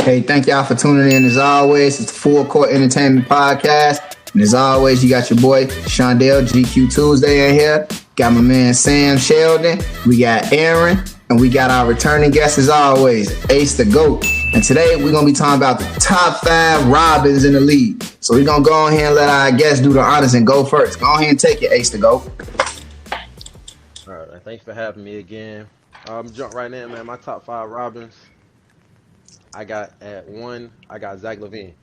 Hey, thank y'all for tuning in. As always, it's the Full Court Entertainment Podcast. And as always, you got your boy, Shondell, GQ Tuesday in here. Got my man, Sam Sheldon. We got Aaron. And we got our returning guest, as always, Ace the GOAT. And today, we're going to be talking about the top 5 Robins in the league. So we're going to go on here and let our guests do the honors and go first. Go ahead and take it, Ace the GOAT. All right, thanks for having me again. Jump right in, man. My top 5 Robins. I got at 1, I got Zach LaVine.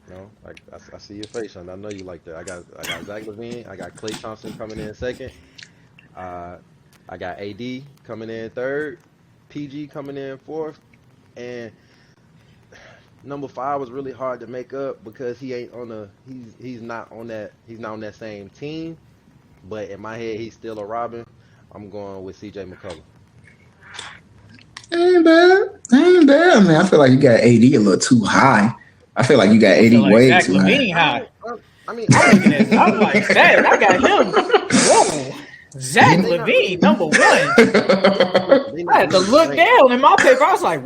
You know, I see your face, Sean. I know you like that. I got Zach LaVine. I got Klay Thompson coming in second. I got AD coming in third. PG coming in fourth. And number 5 was really hard to make up because he's not on that same team. But in my head, he's still a Robin. I'm going with CJ McCollum. Ain't bad, man. I feel like you got AD a little too high. I feel like you got AD way Zach too LaVine high. I mean, I'm like, dang, I got him. Whoa. Zach LaVine, number 1. I had to look down in my paper. I was like,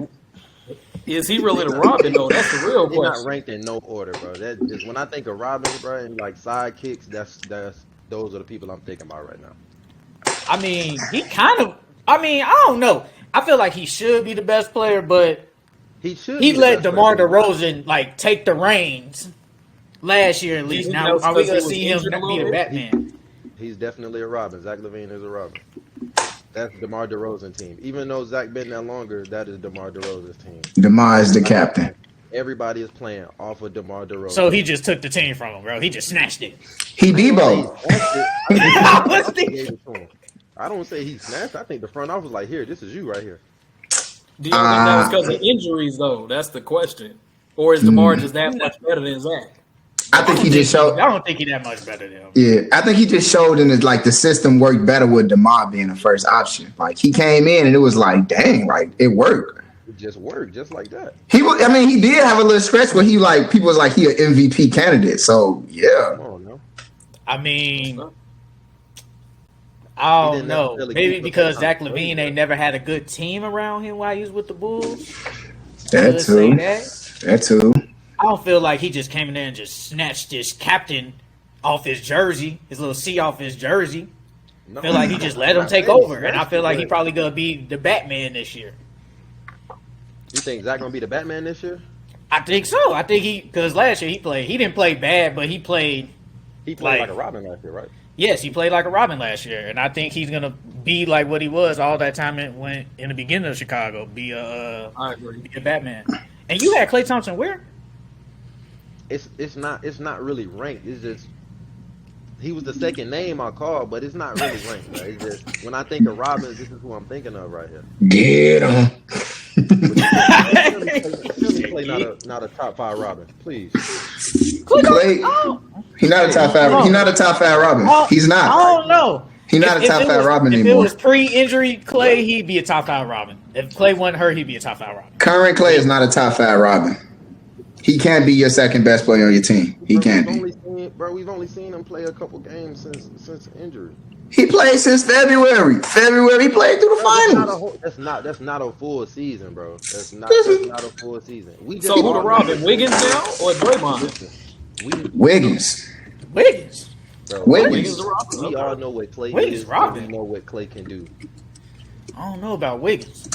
is he really the Robin, though? That's the real question. He's not ranked in no order, bro. That just when I think of Robins, bro, and like sidekicks, those are the people I'm thinking about right now. I mean, I don't know. I feel like he should be the best player, but he let DeMar DeRozan like take the reins last year at least. Now are we gonna see him be the Batman? He's definitely a Robin. Zach LaVine is a Robin. That's DeMar DeRozan team. Even though Zach been there longer, that is DeMar DeRozan's team. DeMar is the captain. Everybody is playing off of DeMar DeRozan. So he just took the team from him, bro. He just snatched it. He Debo. I don't say he snatched. I think the front office was like, here, this is you right here. Do you think that was because of injuries, though? That's the question. Or is DeMar just that much better than Zach? I think he just showed. I don't think he's that much better than him. Yeah, I think he just showed in the system worked better with DeMar being the first option. Like he came in and it was like, dang, like it worked. It just worked, just like that. He did have a little stretch where he like people was like he an MVP candidate. So yeah. I mean, I don't know. Maybe because Zach LaVine ain't never had a good team around him while he was with the Bulls. That too. I don't feel like he just came in there and just snatched his captain off his jersey, his little C off his jersey. I feel like he just let him take over, and I feel like he probably gonna be the Batman this year. You think Zach gonna be the Batman this year? I think so. I think because last year he didn't play bad, but he played like a Robin last year, right? Yes, he played like a Robin last year, and I think he's gonna be like what he was all that time when in the beginning of Chicago, be a Batman. And you had Klay Thompson where? It's not really ranked. It's just he was the second name I called, but it's not really ranked. Right? It's just when I think of Robins, this is who I'm thinking of right here. Get him. Klay not a top 5 Robin, please. Klay, he's not a top 5. He's not a top 5 Robin. He's not. I don't know. He's not a top 5 Robin anymore. If it was pre-injury Klay, he'd be a top 5 Robin. If Klay wasn't hurt, he'd be a top 5 Robin. Current Klay is not a top 5 Robin. He can't be your second best player on your team. He can't be. We've only seen him play a couple games since injury. He played since February. He played through the finals. That's not a full season, bro. That's not a full season. So who the Robin? Wiggins now or Draymond? Wiggins. Bro, Wiggins. We all know what Klay is. We know what Klay can do. I don't know about Wiggins.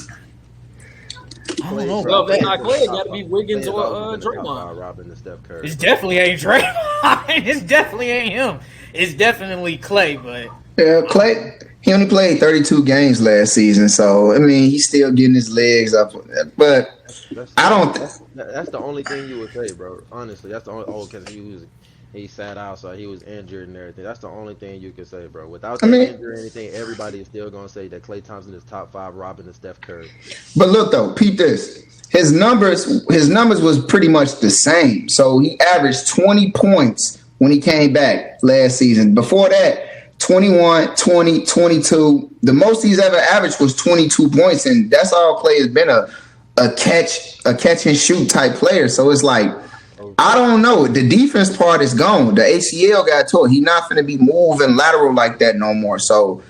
Well, if that's not Klay, it got to be Wiggins or Draymond. Robin and Steph Curry. It definitely ain't Draymond. It definitely ain't him. It's definitely Klay, but yeah, Klay. He only played 32 games last season, so I mean he's still getting his legs up. But That's the only thing you would say, bro. Honestly, that's the only. Oh, because he sat out, so he was injured and everything. That's the only thing you can say, bro. Without that injury or anything, everybody is still gonna say that Klay Thompson is top 5 Robin and Steph Curry. But look though, peep this. His numbers was pretty much the same. So he averaged 20 points when he came back last season. Before that, 21, 20, 22. The most he's ever averaged was 22 points, and that's all Klay has been a catch and shoot type player. So it's like, I don't know. The defense part is gone. The ACL got torn. He's not going to be moving lateral like that no more. So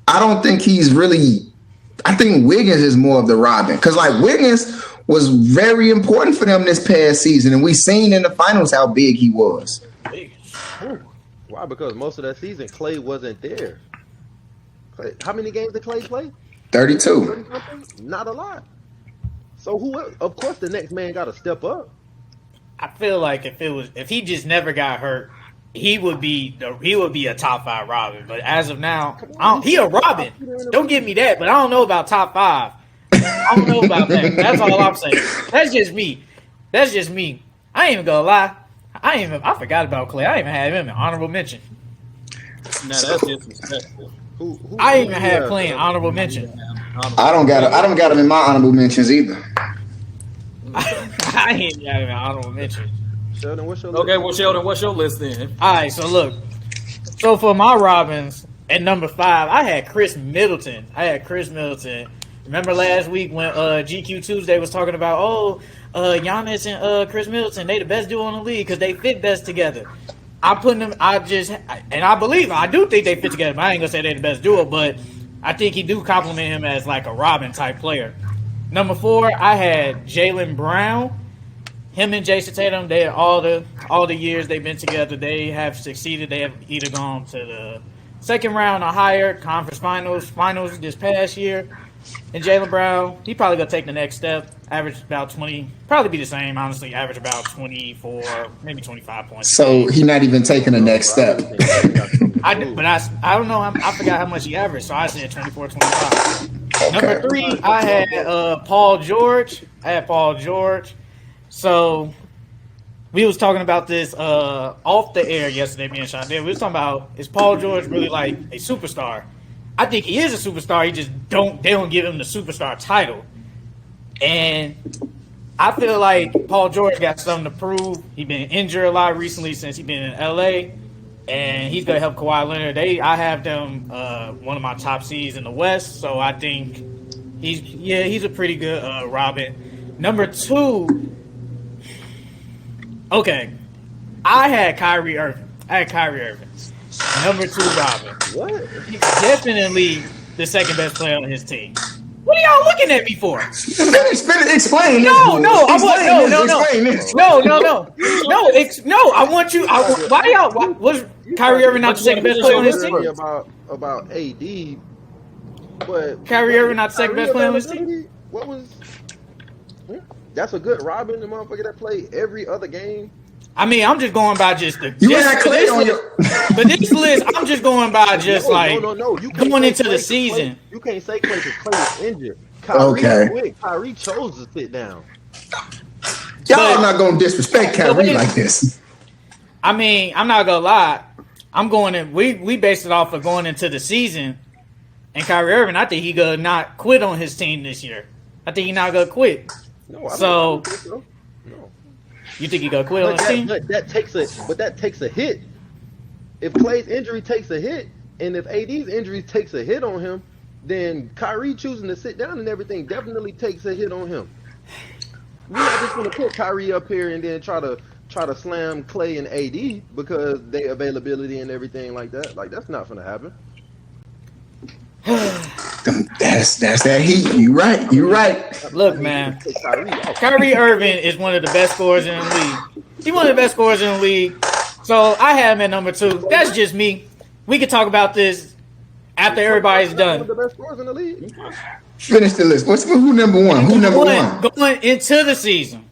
I don't think he's really – I think Wiggins is more of the Robin. Because, like, Wiggins was very important for them this past season, and we seen in the finals how big he was. Why? Because most of that season, Clay wasn't there. How many games did Clay play? 32. Not a lot. So of course, the next man got to step up. I feel like if he just never got hurt, he would be a top 5 Robin. But as of now, he a Robin. Don't give me that. But I don't know about top 5. I don't know about that. That's all I'm saying. That's just me. I ain't even gonna lie. I forgot about Clay. I even had him in honorable mention. No, that's disrespectful. I even had Clay in honorable mention. I don't got him in my honorable mentions either. I ain't got him in honorable mention. Sheldon, what's your list? Okay, well, Sheldon, what's your list then? All right, so look. So for my Robins at number 5, I had Chris Middleton. Remember last week when GQ Tuesday was talking about, Giannis and Chris Middleton, they the best duo in the league because they fit best together. I do think they fit together, but I ain't gonna say they're the best duo, but I think he do compliment him as like a Robin type player. Number 4, I had Jaylen Brown. Him and Jason Tatum, they all the years they've been together, they have succeeded. They have either gone to the second round or higher, conference finals this past year. And Jaylen Brown, he probably gonna take the next step. Average about 20, probably be the same. Honestly, average about 24, maybe 25 points. So he not even taking the next step. I don't know. I forgot how much he averaged, so I said 24, 25. Okay. Number 3, I had Paul George. So we was talking about this off the air yesterday, me and Sean. We was talking about, is Paul George really like a superstar? I think he is a superstar. They don't give him the superstar title. And I feel like Paul George got something to prove. He's been injured a lot recently since he's been in LA, and he's gonna help Kawhi Leonard. I have them one of my top seeds in the West, so I think he's a pretty good Robin. Number 2, okay, I had Kyrie Irving. Number 2 Robin. What? He's definitely the second best player on his team. What are y'all looking at me for? Explain this. Explain this. I want you. Why was Kyrie Irving not the second best player on his team? About AD, but Kyrie Irving not the second best player on his team. What was? That's a good Robin, the motherfucker that played every other game. I mean, I'm just going by just the. You had Clay on your. But this list, I'm just going by just no. You going into the season. You can't say Clay because Clay was injured. Kyrie chose to sit down. Y'all are not gonna disrespect Kyrie like this. I mean, I'm not gonna lie. I'm going in. We based it off of going into the season, and Kyrie Irving. I think he gonna not quit on his team this year. I think he not gonna quit. No, I don't think so. No. You think he gonna quit on his team? But that takes a hit. If Clay's injury takes a hit, and if AD's injury takes a hit on him, then Kyrie choosing to sit down and everything definitely takes a hit on him. We're not just gonna put Kyrie up here and then try to slam Clay and AD because their availability and everything like that. Like that's not gonna happen. That's that heat. You right. Look, man. Kyrie Irving is one of the best scorers in the league. He's one of the best scorers in the league. So I have him at number 2. That's just me. We can talk about this after everybody's done. One of the best scorers in the league. Finish the list. Who number 1? Who number 1? Going into the season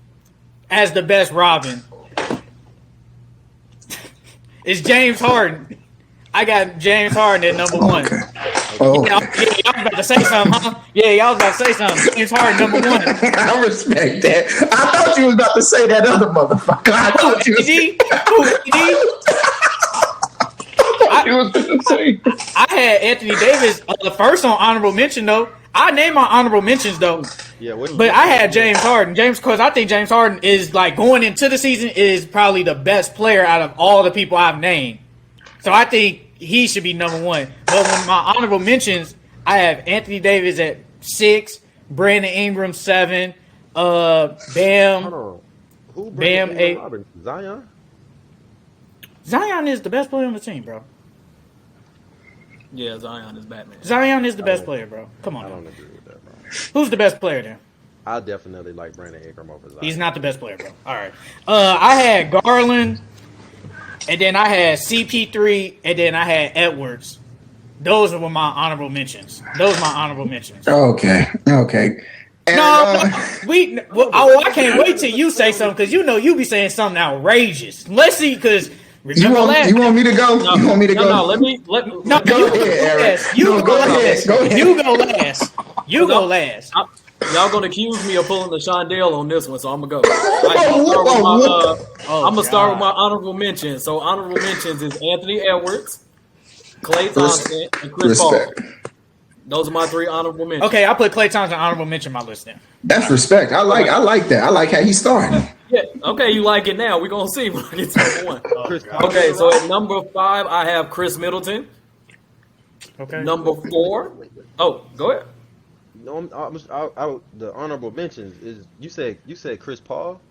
as the best Robin is James Harden. I got James Harden at number 1. Okay. Oh, okay. Y'all was about to say something, huh? Yeah, y'all was about to say something. James Harden, number 1. I respect that. I thought you was about to say that other motherfucker. I thought you was going to say. I had Anthony Davis first on honorable mention, though. I named my honorable mentions, though. Yeah, but I had James Harden. Because I think James Harden is, like, going into the season is probably the best player out of all the people I've named. So I think he should be number 1. But when my honorable mentions, I have Anthony Davis at 6, Brandon Ingram 7, Bam 8. Zion? Zion is the best player on the team, bro. Yeah, Zion is Batman. Zion is the best player, bro. Come on. I don't agree with that, bro. Who's the best player then? I definitely like Brandon Ingram over Zion. He's not the best player, bro. All right. I had Garland, and then I had CP3, and then I had Edwards. Those were my honorable mentions. Okay. And, I can't wait till you say something because you be saying something outrageous. Let's see, because you want me to go? No, you want me to go? No, let me. Go ahead, Eric. You go last. You go last. Y'all gonna accuse me of pulling the Shondale on this one, so I'm gonna go. I'm gonna start with my honorable mentions. So honorable mentions is Anthony Edwards, Klay Thompson, and Chris Paul. Those are my 3 honorable mentions. Okay, I put Klay Thompson honorable mention in my list then. That's respect. I like that. I like how he started. Yeah. Okay, you like it now. We're gonna see when I get to number 1. Okay, so at number 5, I have Chris Middleton. Okay. Number 4. Oh, go ahead. No, the honorable mentions is you said Chris Paul.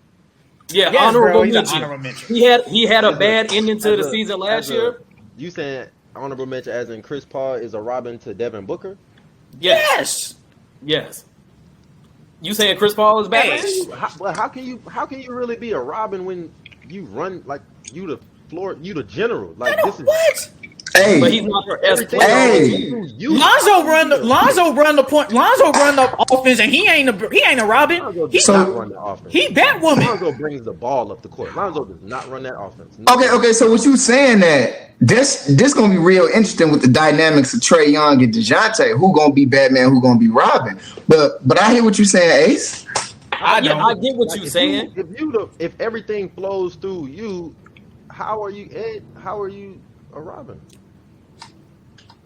Yeah, yes, honorable bro, mention. Honorable mention. He had a bad ending to the season last year. You saying honorable mention as in Chris Paul is a Robin to Devin Booker? Yes. You saying Chris Paul is bad? How can you really be a Robin when you run like you the general? Like this is what? Hey, but he's not for everything. Hey, Lonzo run the point. Lonzo run the offense, and he ain't a Robin. He's not run the offense. He Batwoman. Lonzo brings the ball up the court. Lonzo does not run that offense. Okay. So what you saying that this gonna be real interesting with the dynamics of Trae Young and DeJounte. Who gonna be Batman? Who gonna be Robin? But I hear what you're saying, Ace. I get what you're saying. If everything flows through you, how are you Ed? How are you a Robin?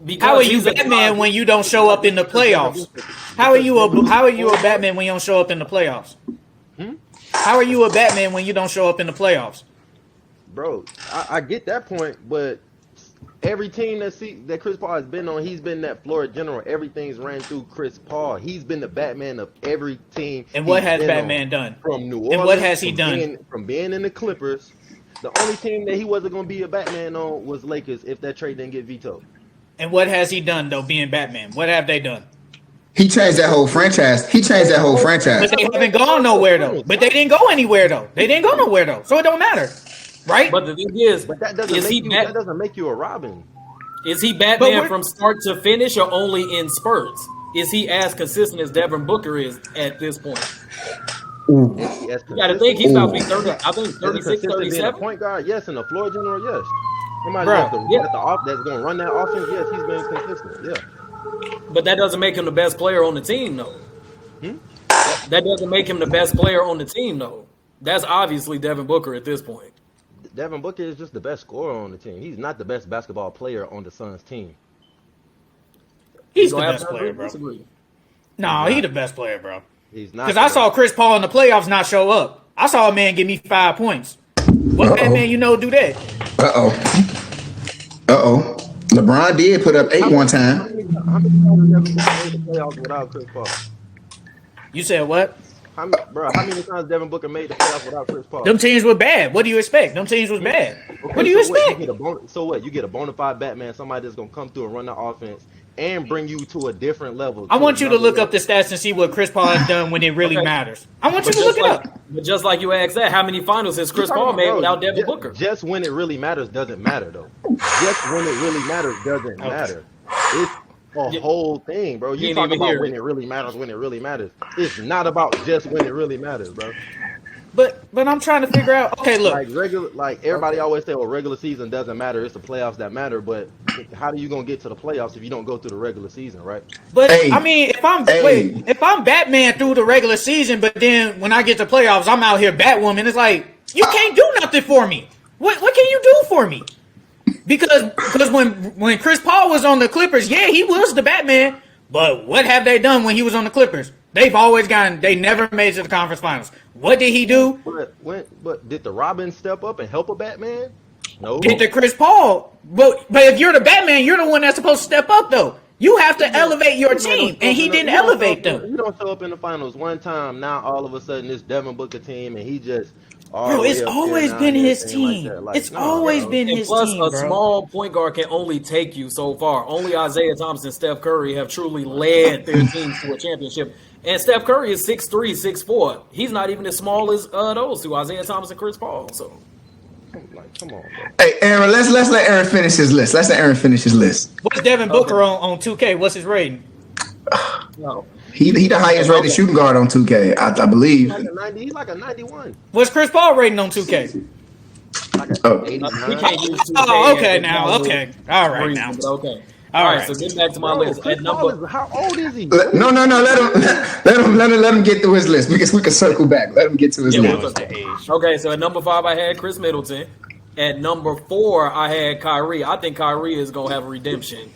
Because how are you Batman when you don't show up in the playoffs? How are you a Batman when you don't show up in the playoffs? How are you a Batman when you don't show up in the playoffs? Bro, I get that point, but every team that Chris Paul has been on, he's been that floor general. Everything's ran through Chris Paul. He's been the Batman of every team. And what has Batman done? From New Orleans. And what has he done? From being in the Clippers, the only team that he wasn't going to be a Batman on was Lakers if that trade didn't get vetoed. And what has he done, though, being Batman? What have they done? He changed that whole franchise. But they haven't gone nowhere, though. But they didn't go anywhere, though. So it don't matter. Right? But the thing is, that doesn't make you a Robin. Is he Batman from start to finish or only in spurts? Is he as consistent as Devin Booker is at this point? Ooh. You got to think he's about to be 30. I think 36, 37. Point guard, yes, and a floor general, yes. Somebody that's going to run that offense, yes, he's been consistent, yeah. But that doesn't make him the best player on the team, though. That doesn't make him the best player on the team, though. That's obviously Devin Booker at this point. Devin Booker is just the best scorer on the team. He's not the best basketball player on the Suns team. He's the best player, bro. No, he's the best player, bro. He's not. Because I saw Chris Paul in the playoffs not show up. I saw a man give me 5 points. What Batman do that? Uh-oh. LeBron did put up 8 one time. How many times have Devin Booker made the playoffs without Chris Paul? You said what? How many times Devin Booker made the playoffs without Chris Paul? Them teams were bad. What do you expect? Them teams was bad. Okay, what do you expect? You get a bona fide Batman, somebody that's going to come through and run the offense and bring you to a different level. I want you to look up the stats and see what Chris Paul has done when it really matters. I want you to look it up. But just like you asked that, how many finals has Chris Paul made without Devin Booker? Just when it really matters doesn't matter, though. Just when it really matters doesn't matter. It's a whole thing, bro. You talk about when it really matters, when it really matters. It's not about just when it really matters, bro. But I'm trying to figure out. Okay, look. Like everybody always say, well, regular season doesn't matter. It's the playoffs that matter. But how are you gonna get to the playoffs if you don't go through the regular season, right? But I mean, if I'm Batman through the regular season, but then when I get to playoffs, I'm out here Batwoman. It's like you can't do nothing for me. What can you do for me? Because when Chris Paul was on the Clippers, yeah, he was the Batman. But what have they done when he was on the Clippers? They never made it to the conference finals. What did he do? But did the Robin step up and help a Batman? No. Did the Chris Paul? But if you're the Batman, you're the one that's supposed to step up, though. You have to elevate your team, and he didn't elevate them. You don't show up in the finals one time. Now all of a sudden, this Devin Booker team, and he just. Bro, it's always been his team. It's always been his team, bro. Plus, a small point guard can only take you so far. Only Isaiah Thomas and Steph Curry have truly led their teams to a championship And Steph Curry is 6'3", 6'4". He's not even as small as those two, Isaiah Thomas and Chris Paul. So, like, come on, bro. Hey, Aaron, let's let Aaron finish his list. What's Devin Booker on 2K? What's his rating? no. He the highest rated shooting guard on 2K, I believe. He's like a 91. What's Chris Paul rating on 2K? Like a Oh. 89. We can't use 2K. Oh, okay now. Okay. All right now. Okay. All right. So get back to my list. Chris At Paul number, how old is he? No. Let him get through his list because we can circle back. Let him get to his list. okay, so at number 5, I had Chris Middleton. At number 4, I had Kyrie. I think Kyrie is gonna have a redemption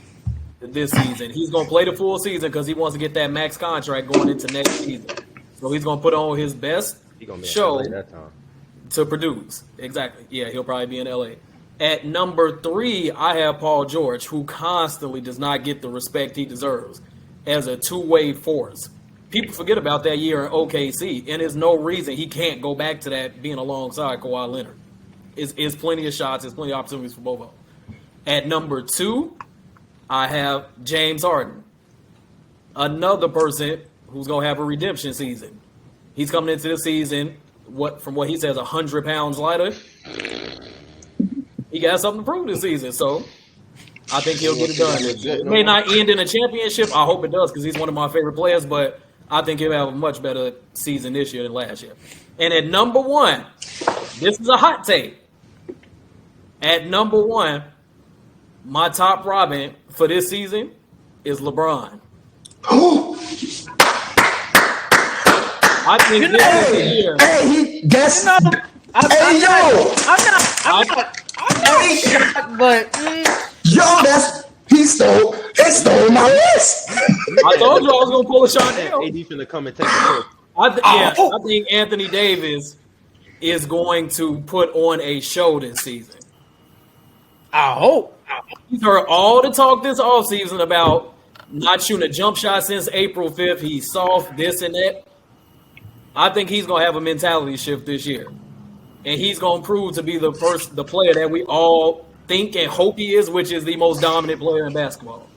this season. He's gonna play the full season because he wants to get that max contract going into next season. So he's gonna put on his best He gonna be in show LA that time. to produce. Exactly. Yeah, he'll probably be in LA. At number 3, I have Paul George, who constantly does not get the respect he deserves as a two-way force. People forget about that year in OKC, and there's no reason he can't go back to that being alongside Kawhi Leonard. It's plenty of shots, there's plenty of opportunities for both of them. At number 2, I have James Harden, another person who's going to have a redemption season. He's coming into the season, from what he says, 100 pounds lighter. He got something to prove this season, so I think he'll get it done. It may not end in a championship. I hope it does because he's one of my favorite players, but I think he'll have a much better season this year than last year. And at number 1, this is a hot take. At number 1, my top Robin for this season is LeBron. I think this is the year. Hey, guess. I'm Hey, not shocked, but he stole my list. I told you I was gonna pull a shot down. AD finna come and take the pick. I think Anthony Davis is going to put on a show this season. I hope. He's heard all the talk this offseason about not shooting a jump shot since April 5th. He's soft, this and that. I think he's gonna have a mentality shift this year. And he's going to prove to be the player that we all think and hope he is, which is the most dominant player in basketball.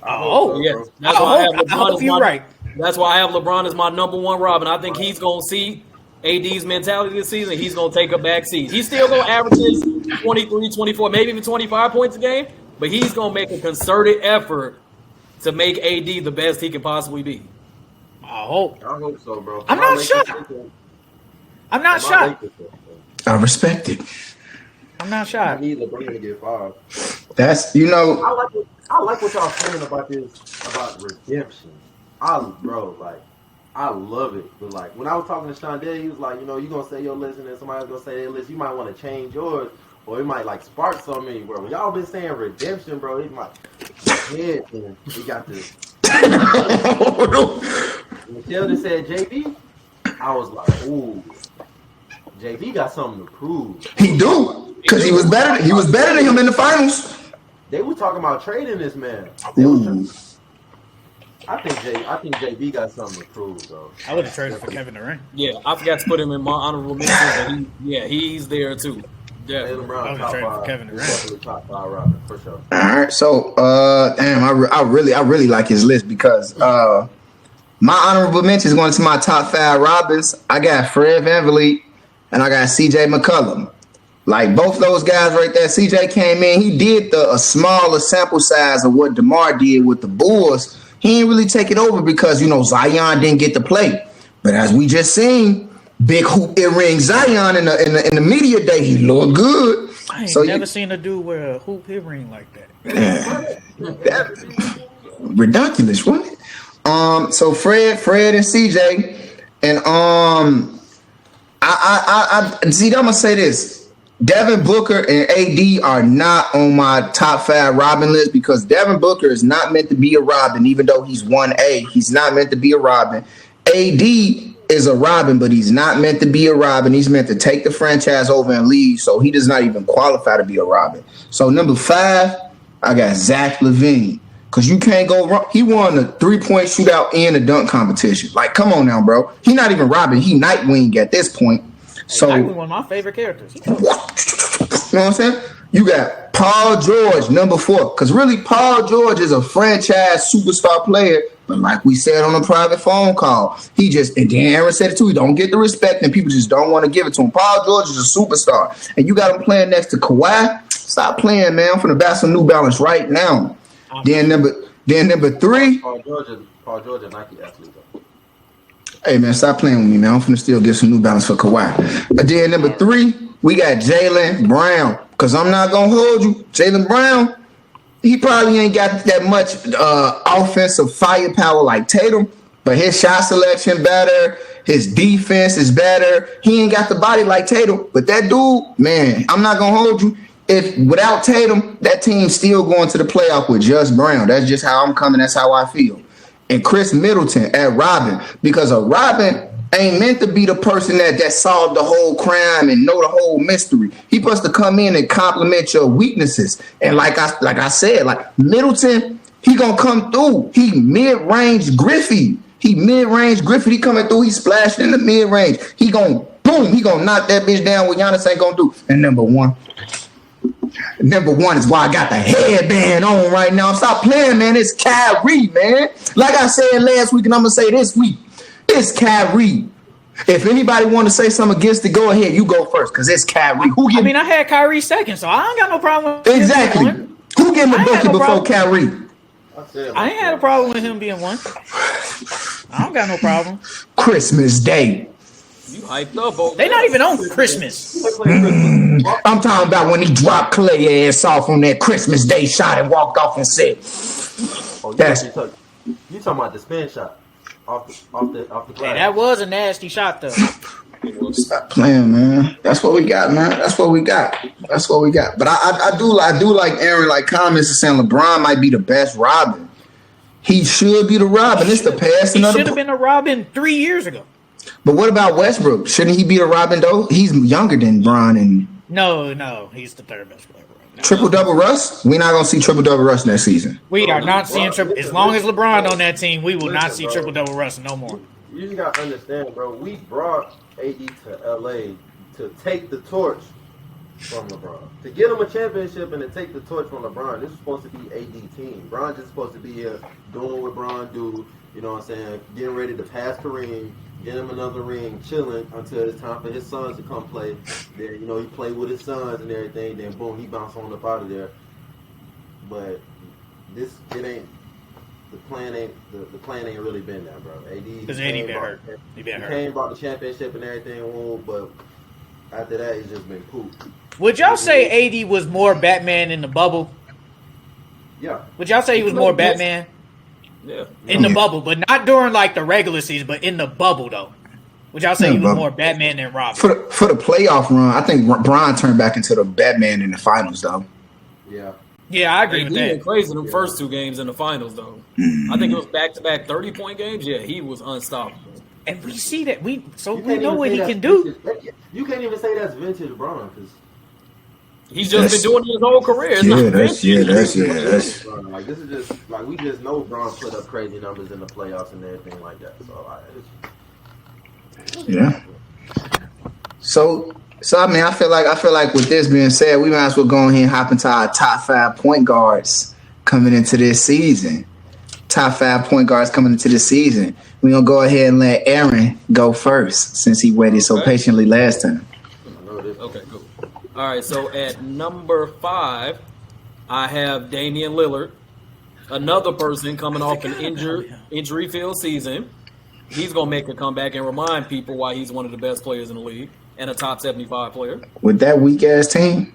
Oh, yes. That's why I hope you're right. That's why I have LeBron as my number 1 Robin. I think he's going to see AD's mentality this season. He's going to take a back seat. He's still going to average his 23, 24, maybe even 25 points a game, but he's going to make a concerted effort to make AD the best he can possibly be. I hope so, bro. I'm not shocked. I'm not shocked. I respect it. I'm not I shocked. need LeBron to get 5. That's I like what y'all saying about redemption. I love it. But like when I was talking to Shondell, he was like, you gonna say your list and then somebody's gonna say their list. You might want to change yours, or it might like spark something. Bro, when y'all been saying redemption, bro, it might head and we got this. When Sheldon said JB, I was like, ooh. JB got something to prove. He do, because he was better than him in the finals. They were talking about trading this man. I think JB got something to prove, though. I would have traded for Kevin Durant. Yeah, I forgot to put him in my honorable mentions, but he's there too. Yeah, I would have traded for Kevin Durant. Definitely top 5 Robin, for sure. All right, so I really like his list because my honorable mention is going to my top 5 Robins. I got Fred VanVleet and I got CJ McCollum. Like both those guys right there, CJ came in. He did a smaller sample size of what DeMar did with the Bulls. He didn't really take it over because Zion didn't get to play. But as we just seen, big hoop earring Zion in the media day, he looked good. I ain't never seen a dude wear a hoop earring like that. Ridiculous, wasn't it? So Fred and CJ, and I see. I'm gonna say this: Devin Booker and AD are not on my top 5 Robin list because Devin Booker is not meant to be a Robin, even though he's 1A. He's not meant to be a Robin. AD is a Robin, but he's not meant to be a Robin. He's meant to take the franchise over and leave, so he does not even qualify to be a Robin. So number 5, I got Zach LaVine. Because you can't go wrong. He won the 3-point shootout and the dunk competition. Like, come on now, bro. He not even Robin. He Nightwing at this point. So Nightwing, one of my favorite characters. You know what I'm saying? You got Paul George, number 4. Because really, Paul George is a franchise superstar player But like we said on a private phone call, and then Aaron said it too, he don't get the respect and people just don't want to give it to him. Paul George is a superstar. And you got him playing next to Kawhi. Stop playing, man. I'm finna buy some New Balance right now. Then number 3. Paul George is Nike athlete though. Hey man, stop playing with me, man. I'm finna still get some New Balance for Kawhi. Then number 3, we got Jaylen Brown. Cause I'm not gonna hold you. Jaylen Brown, he probably ain't got that much offensive firepower like Tatum, but his shot selection better, his defense is better. He ain't got the body like Tatum, but that dude, man, I'm not gonna hold you. If without Tatum, that team's still going to the playoff with just Brown. That's just how I'm coming. That's how I feel. And Chris Middleton at Robin, because a Robin ain't meant to be the person that solved the whole crime and know the whole mystery. He supposed to come in and complement your weaknesses. And like I said, like Middleton, he gonna come through. He mid-range Griffey. He coming through. He splashed in the mid-range. He gonna boom. He gonna knock that bitch down. What Giannis ain't gonna do. And number one is why I got the headband on right now. Stop playing, man. It's Kyrie, man. Like I said last week, and I'm gonna say this week. It's Kyrie. If anybody want to say something against it, go ahead. You go first, because it's Kyrie. I had Kyrie second, so I ain't got no problem with exactly. Who getting the bucket before Kyrie? I ain't had a problem with him being one. I don't got no problem. Christmas Day. You hyped up. They not even on Christmas. I'm talking about when he dropped Clay ass off on that Christmas Day shot and walked off and said, you talking about the spin shot. Off the glass. Hey, that was a nasty shot, though. Stop playing, man. That's what we got, man. That's what we got. But I do like Aaron. Like comments are saying, LeBron might be the best Robin. He should be the Robin. It's the passing. He should have been a Robin 3 years ago. But what about Westbrook? Shouldn't he be the Robin though? He's younger than Bron and. No, he's the third best player. Triple double Russ? We're not gonna see triple double Russ next season. We are not seeing triple. As long as LeBron on that team, we will not see triple double Russ no more. You just gotta understand, bro. We brought AD to LA to take the torch from LeBron, to get him a championship and to take the torch from LeBron. This is supposed to be AD team. Bron just supposed to be here doing what Bron do. You know what I'm saying? Getting ready to pass Kareem. Get him another ring, chilling until it's time for his sons to come play. Then he play with his sons and everything. Then boom, he bounce on up out of there. But the plan ain't really been that, bro. AD because AD been hurt. He been hurt. Came brought the championship and everything, but after that, he's just been poop. Would y'all say AD was more Batman in the bubble? Yeah. Would y'all say he was more Batman? Yeah. In the bubble, but not during like the regular season, but in the bubble though. Would y'all say he was more Batman than Robin? For the playoff run, I think Bron turned back into the Batman in the finals though. Yeah. Yeah, I agree with that. He went crazy in the first 2 games in the finals though. I think it was back-to-back 30-point games. Yeah, he was unstoppable. And we see that we know what he can do. You can't even say that's vintage Bron because he's just been doing it his whole career. It's That's like this is just like we just know Bron put up crazy numbers in the playoffs and everything like that. So I mean, I feel like with this being said, we might as well go ahead and hop into our top 5 point guards coming into this season. Top 5 point guards coming into this season. We're gonna go ahead and let Aaron go first since he waited so patiently last time. Okay, cool. All right, so at number 5, I have Damian Lillard, another person coming off an injury-filled season. He's going to make a comeback and remind people why he's one of the best players in the league and a top 75 player. With that weak-ass team?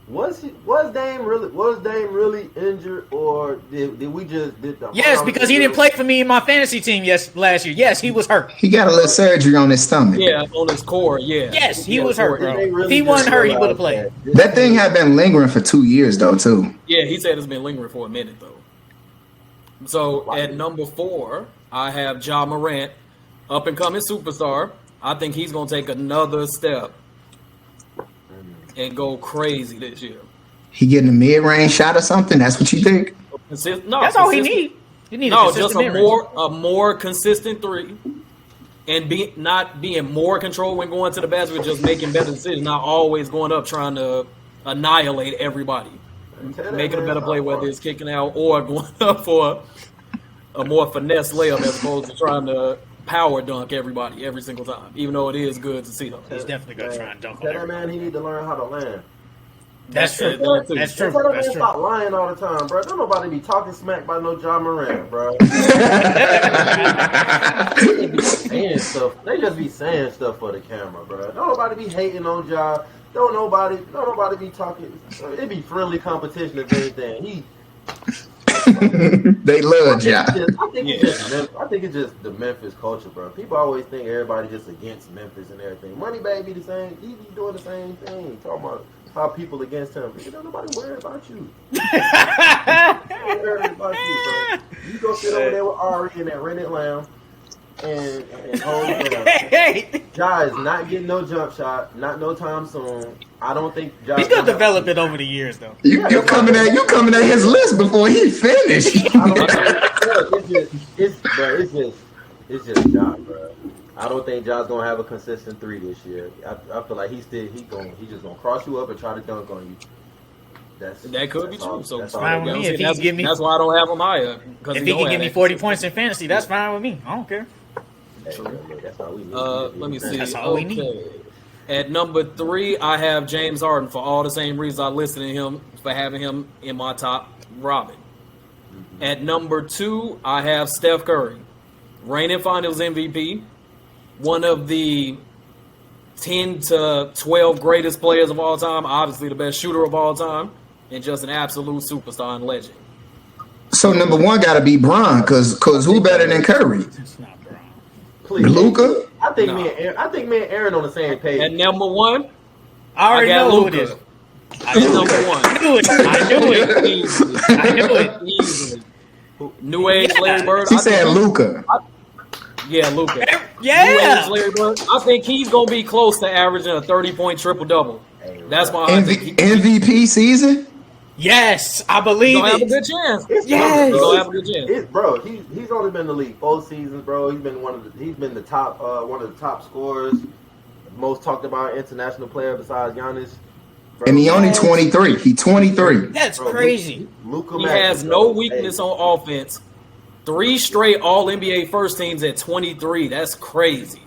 Was Dame really injured, or did we just did the? Yes, because he didn't play for me in my fantasy team last year. Yes, he was hurt. He got a little surgery on his stomach. Yeah, on his core. Yeah. Yes, he was hurt, bro. If he wasn't hurt, he would have played. That thing had been lingering for 2 years, though, too. Yeah, he said it's been lingering for a minute, though. So at number 4, I have Ja Morant, up and coming superstar. I think he's going to take another step and go crazy this year. He getting a mid-range shot or something? That's what you think? No, that's all he needs. Just a more consistent 3, and not being more control when going to the basket, just making better decisions, not always going up trying to annihilate everybody, making a better play, whether it's kicking out or going up for a more finesse layup as opposed to trying to power dunk everybody every single time. Even though it is good to see them. He's definitely gonna try and dunk on That everybody. man, he need to learn how to land. That's true. That's true. Tell that That's man true. stop lying all the time, bro. Don't nobody be talking smack by no John Moran, bro. They be saying stuff. They just be saying stuff for the camera, bro. Don't nobody be hating on Ja. Don't nobody be talking. It be friendly competition if anything. They love Ja. I think it's just the Memphis culture, bro. People always think everybody just against Memphis and everything. Moneybag be the same. He be doing the same thing. Talking about how people against him. Don't nobody worry about you. Don't worry about you, bro. You go sit over there with Ari in that rented lounge and hold it down. Ja is not getting no jump shot. Not no time soon. I don't think Ja. He's gonna develop it over the years, though. You coming at his list before he finished. It's just Ja, bro. I don't think Ja's gonna have a consistent 3 this year. I feel like he's just gonna cross you up and try to dunk on you. That could be true. So That's fine with me. If he give me, that's why I don't have him higher. If he can give me 40 points in fantasy, that's fine with me. I don't care. Hey, that's all we need. Let me see. That's all we need. At number 3, I have James Harden for all the same reasons I listed him for having him in my top Robin. At number 2, I have Steph Curry, reigning Finals MVP, one of the 10 to 12 greatest players of all time, obviously the best shooter of all time, and just an absolute superstar and legend. So number 1 got to be Bron, cause who better than Curry? It's not Bron. Please. Luka? I think me and Aaron on the same page. At number 1, I already got know Luka. who it is. At number 1. I knew it. Easily. I knew it. Easily. New age Larry Bird. She said Luka. Yeah, Luka. Yeah. New age Larry Bird. I think he's gonna be close to averaging a 30-point triple-double. That's my I think MVP season? Yes, I believe He's gonna have a it. good chance. He's gonna have a good chance. Bro, he's only been in the league 4 seasons, bro. He's been one of the top one of the top scorers, most talked about international player besides Giannis. Bro, And he only 23. He 23. That's crazy. Luka He has no weakness on offense. 3 straight All-NBA first teams at 23. That's crazy.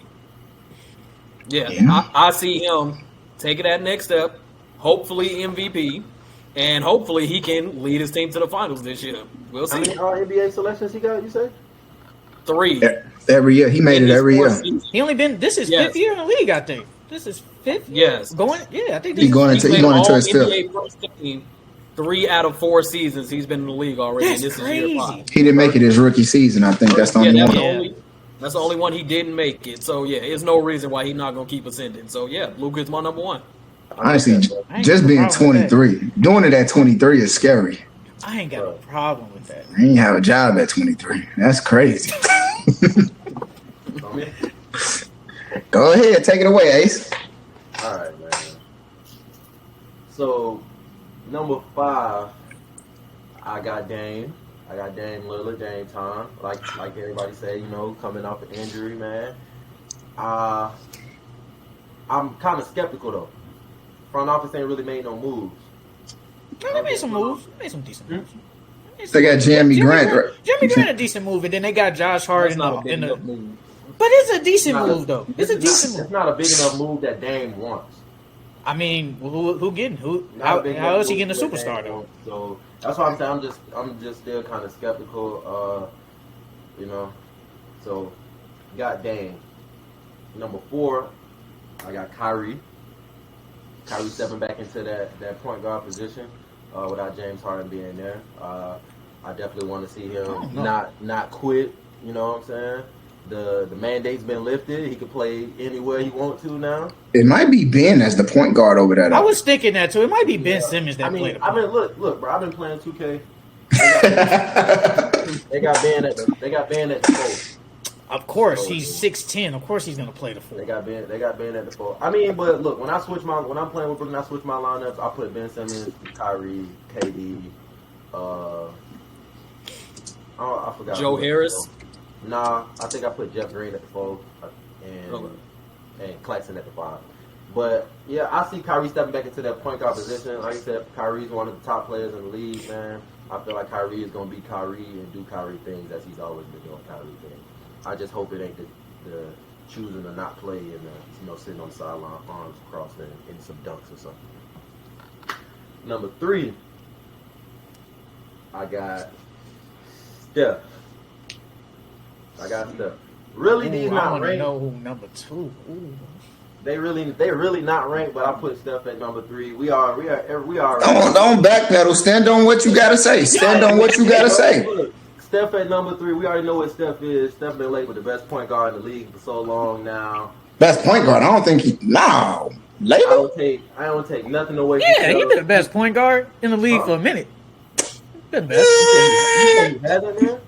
Yeah. I see him taking that next step, hopefully MVP, and hopefully he can lead his team to the finals this year. We'll see. How many All-NBA selections he got, you say? 3. Every year. He made it every year. He only been. This is 5th year in the league, I think. This is 5th. Yes. Going. Yeah, I think this He's going into his 5th. NBA first team, 3 out of 4 seasons he's been in the league already. That's and this crazy. is year 5. He didn't make it his rookie season. I think that's the only one. That's the only one he didn't make it. So yeah, there's no reason why he's not gonna keep ascending. So yeah, Luka is my number 1. Honestly, just being 23, doing it at 23 is scary. I ain't got a problem with that. He ain't have a job at 23. That's crazy. Go ahead, take it away, Ace. All right, man. So, number 5, I got Dame. I got Dame Lillard, Dame time. Like everybody say, coming off an injury, man. I'm kind of skeptical though. Front office ain't really made no moves. No, they made some moves. They made some decent moves. They got Jeremy Grant. Jeremy Grant a decent move, and then they got Josh Hart in the move. But it's a decent move, though. It's a decent move. It's not a big enough move that Dame wants. I mean, who getting who? How else he getting a superstar though? So that's why I'm saying I'm just still kind of skeptical. So got Dame. Number 4, I got Kyrie. Kyrie stepping back into that point guard position without James Harden being there. I definitely want to see him not quit. You know what I'm saying? The mandate's been lifted. He can play anywhere he wants to now. It might be Ben as the point guard over there. I was thinking that too. It might be Ben Simmons that played. Look, bro. I've been playing 2K. They got Ben at the 4. Of course, he's 6'10". Of course, he's gonna play the 4. They got Ben at the 4. I mean, but look, when I'm playing with Brooklyn, I switch my lineups. I put Ben Simmons, Kyrie, KD. I forgot. Joe Harris. Nah, I think I put Jeff Green at the 4 and Claxton at the 5. But yeah, I see Kyrie stepping back into that point guard position. Like I said, Kyrie's one of the top players in the league, man. I feel like Kyrie is gonna be Kyrie and do Kyrie things as he's always been doing Kyrie things. I just hope it ain't the choosing to not play and sitting on the sideline, arms crossed and some dunks or something. Number 3, I got Steph. Really, these not ranked. Know who number 2. Ooh. They really not ranked, but I put Steph at number 3. We are. Don't backpedal. Stand on what you gotta say. Stand on what you gotta say. Look, Steph at number 3. We already know what Steph is. Steph been labeled the best point guard in the league for so long now. Best point guard. I don't think he. No. Label. I don't take nothing away. Yeah, he been the best point guard in the league for a minute. The best. He hasn't been?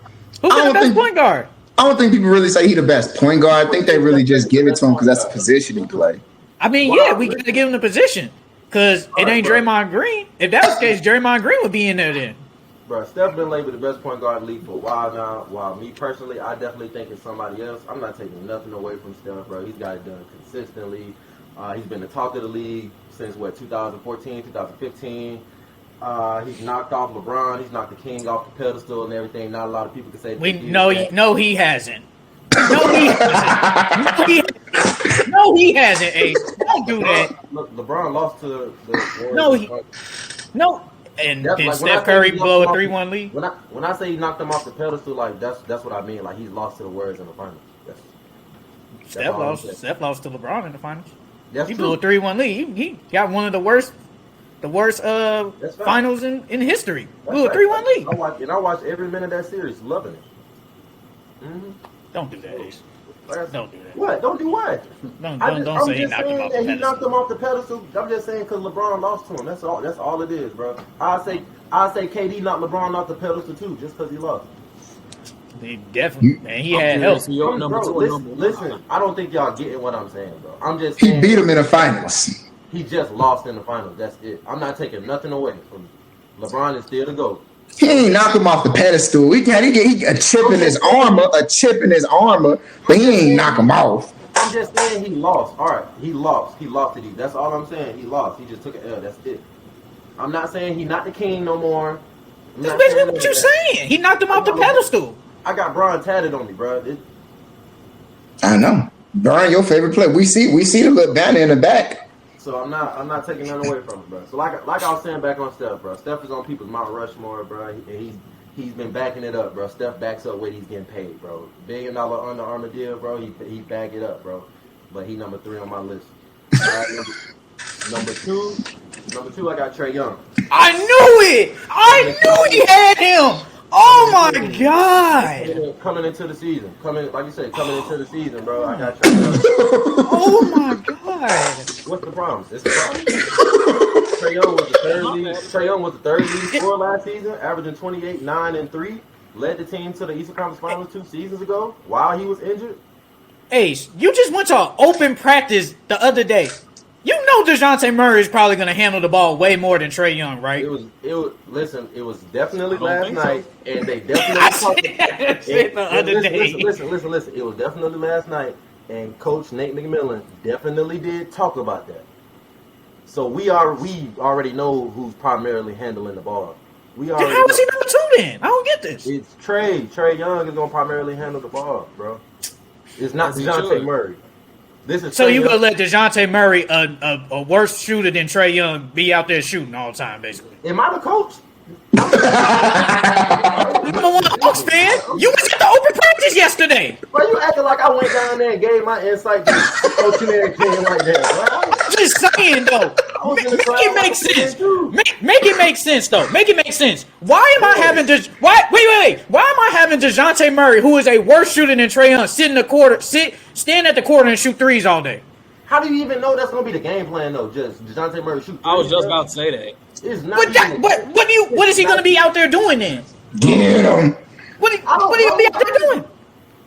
Who's been the best point guard? I don't think people really say he the best point guard. I think they really just give it to him because that's the position he play. I mean, we got to give him the position because it ain't Draymond Green. If that was the case, Draymond Green would be in there then. Bro, Steph been labeled the best point guard in the league for a while now. While me personally, I definitely think it's somebody else. I'm not taking nothing away from Steph, bro. He's got it done consistently. He's been the talk of the league since 2014, 2015. He's knocked off LeBron. He's knocked the king off the pedestal and everything. Not a lot of people can say. No, he hasn't. No, he hasn't. Ace, don't do that. Look, LeBron lost to the no. And did Steph Curry blow a 3-1 lead? When I say he knocked him off the pedestal, like that's what I mean. Like he's lost to the Warriors in the finals. Steph lost to LeBron in the finals. He blew a 3-1 lead. He got one of the worst finals in history. Blew a 3-1 lead. I watched every minute of that series, loving it. Mm-hmm. Don't do that, Ace. Don't do that. What? Don't do what? Don't say he knocked him off the pedestal. He knocked him off the pedestal. I'm just saying because LeBron lost to him. That's all it is, bro. I say KD knocked LeBron off the pedestal too, just because he lost. He definitely, man. He had help. Listen, I don't think y'all getting what I'm saying, bro. I'm just saying, he beat him in the finals. He just lost in the finals. That's it. I'm not taking nothing away from LeBron. Is still the GOAT. He ain't knock him off the pedestal. He get a chip in his armor, but he ain't knock him off. I'm just saying he lost. All right, he lost. He lost to these. That's all I'm saying. He lost. He just took an L. That's it. I'm not saying he's not the king no more. That's basically what you're saying. He knocked him off the pedestal. I got Bron tatted on me, bro. I know. Bron, your favorite player. We see the little banner in the back. So I'm not taking nothing away from it, bro. So like I was saying back on Steph, bro. Steph is on people's Mount Rushmore, bro. And he's been backing it up, bro. Steph backs up what he's getting paid, bro. $1 billion Under Armour deal, bro. He back it up, bro. But he number 3 on my list. Number two, I got Trae Young. I knew it. I knew he had him. Oh my God! Coming into the season, coming into the season, bro. I got Trae Young. Oh my God! What's the problem? It's the problem. Trae Young was the third lead scorer last season, averaging 28, 9, and 3. Led the team to the Eastern Conference Finals 2 seasons ago while he was injured. Ace, you just went to an open practice the other day. You know DeJounte Murray is probably going to handle the ball way more than Trae Young, right? It was definitely last night, and they definitely Listen. It was definitely last night, and Coach Nate McMillan definitely did talk about that. So we already know who's primarily handling the ball. How is he number 2 then? I don't get this. It's Trae. Trae Young is going to primarily handle the ball, bro. It's not DeJounte Murray. So you gonna let DeJounte Murray, a worse shooter than Trae Young, be out there shooting all the time, basically? Am I the coach? I'm a Hawks fan. You was at the open practice yesterday. Why you acting like I went down there and gave my insight to coaching everything like that? Bro? Just saying though. Make it make sense. Make it make sense though. Make it make sense. Why am I having Wait. Why am I having DeJounte Murray, who is a worse shooter than Trae Young, stand at the corner and shoot threes all day? How do you even know that's gonna be the game plan though? Just DeJounte Murray shoot threes. I was just about to say that. It's not. What is he gonna be out there doing then? Get him. What are you gonna be out there doing?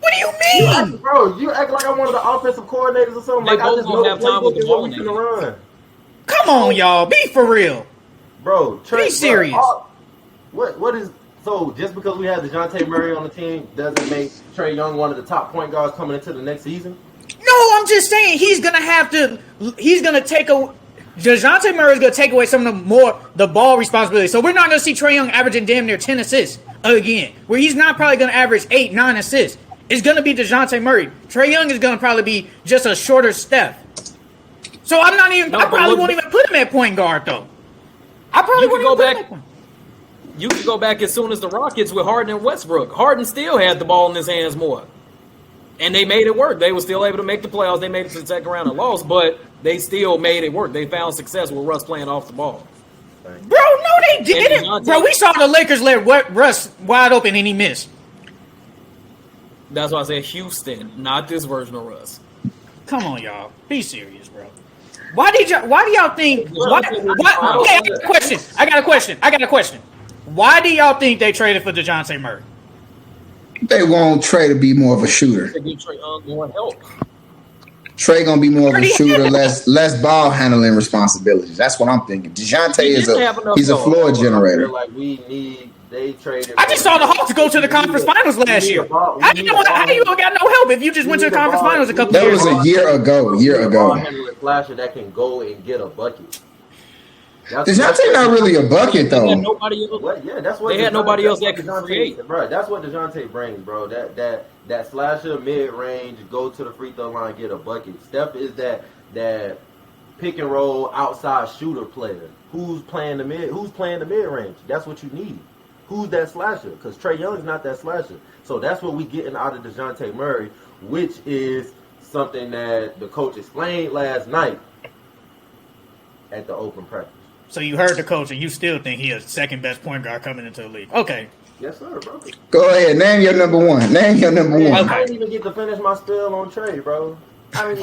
What do you mean? Bro, you act like I'm one of the offensive coordinators or something. They both gonna have time with the ball. Run. Come on, y'all. Be for real. Bro, be serious. What is... So, just because we have DeJounte Murray on the team doesn't make Trae Young one of the top point guards coming into the next season? No, I'm just saying he's going to take DeJounte Murray is going to take away some of the ball responsibility. So we're not going to see Trae Young averaging damn near 10 assists again, where he's not probably going to average 8, 9 assists. It's going to be DeJounte Murray. Trae Young is going to probably be just a shorter Steph. So I probably won't even put him at point guard, though. I probably wouldn't even put him at point. You could go back as soon as the Rockets with Harden and Westbrook. Harden still had the ball in his hands more. And they made it work. They were still able to make the playoffs. They made it to the second round and lost, but they still made it work. They found success with Russ playing off the ball. Bro, no, they didn't. Bro, we saw the Lakers let Russ wide open and he missed. That's why I said Houston, not this version of Russ. Come on, y'all. Be serious, bro. Why do y'all think? Okay, I got a question. Why do y'all think they traded for DeJounte Murray? They want Trae to be more of a shooter. Trae gonna be more of a shooter, less ball handling responsibilities. That's what I'm thinking. DeJounte he's a floor generator. Like they traded. I just saw the Hawks go to the conference finals last year. How do you got no help if you just went to the conference finals a couple years ago? That was a year ago. Ball handling flasher that can go and get a bucket. DeJounte not really a bucket though. They had nobody else that could create. Bro, that's what DeJounte brings, bro. That slasher, mid range, go to the free throw line, get a bucket. Steph is that pick and roll outside shooter player. Who's playing the mid range? That's what you need. Who's that slasher? Because Trae Young's not that slasher. So that's what we getting out of DeJounte Murray, which is something that the coach explained last night at the open practice. So you heard the coach, and you still think he is second best point guard coming into the league? Okay. Yes, sir, bro. Go ahead, name your number one. Okay. I didn't even get to finish my spill on Trae, bro. Man.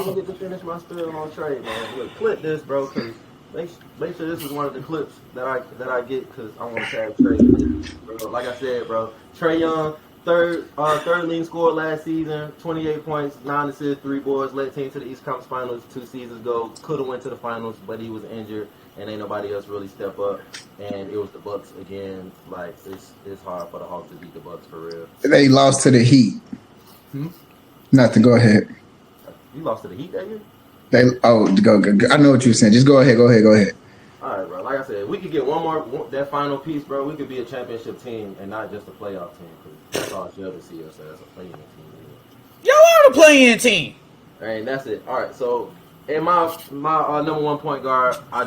Look, clip this, bro, because make sure this is one of the clips that I get because I want to tag Trae. Bro, like I said, bro, Trae Young, third leading scorer last season, 28 points, 9 assists, 3 boards, led team to the East Conference Finals 2 seasons ago. Could have went to the finals, but he was injured. And ain't nobody else really step up, and it was the Bucks again. Like it's hard for the Hawks to beat the Bucks for real. They lost to the Heat. Nothing. Go ahead. You lost to the Heat that year? Go. I know what you're saying. Just go ahead. Go ahead. All right, bro. Like I said, we could get that final piece, bro. We could be a championship team and not just a playoff team. Cause that's all Sheldon see us as a playing team. Y'all are the playing team. And that's it. All right, so. In my number one point guard, I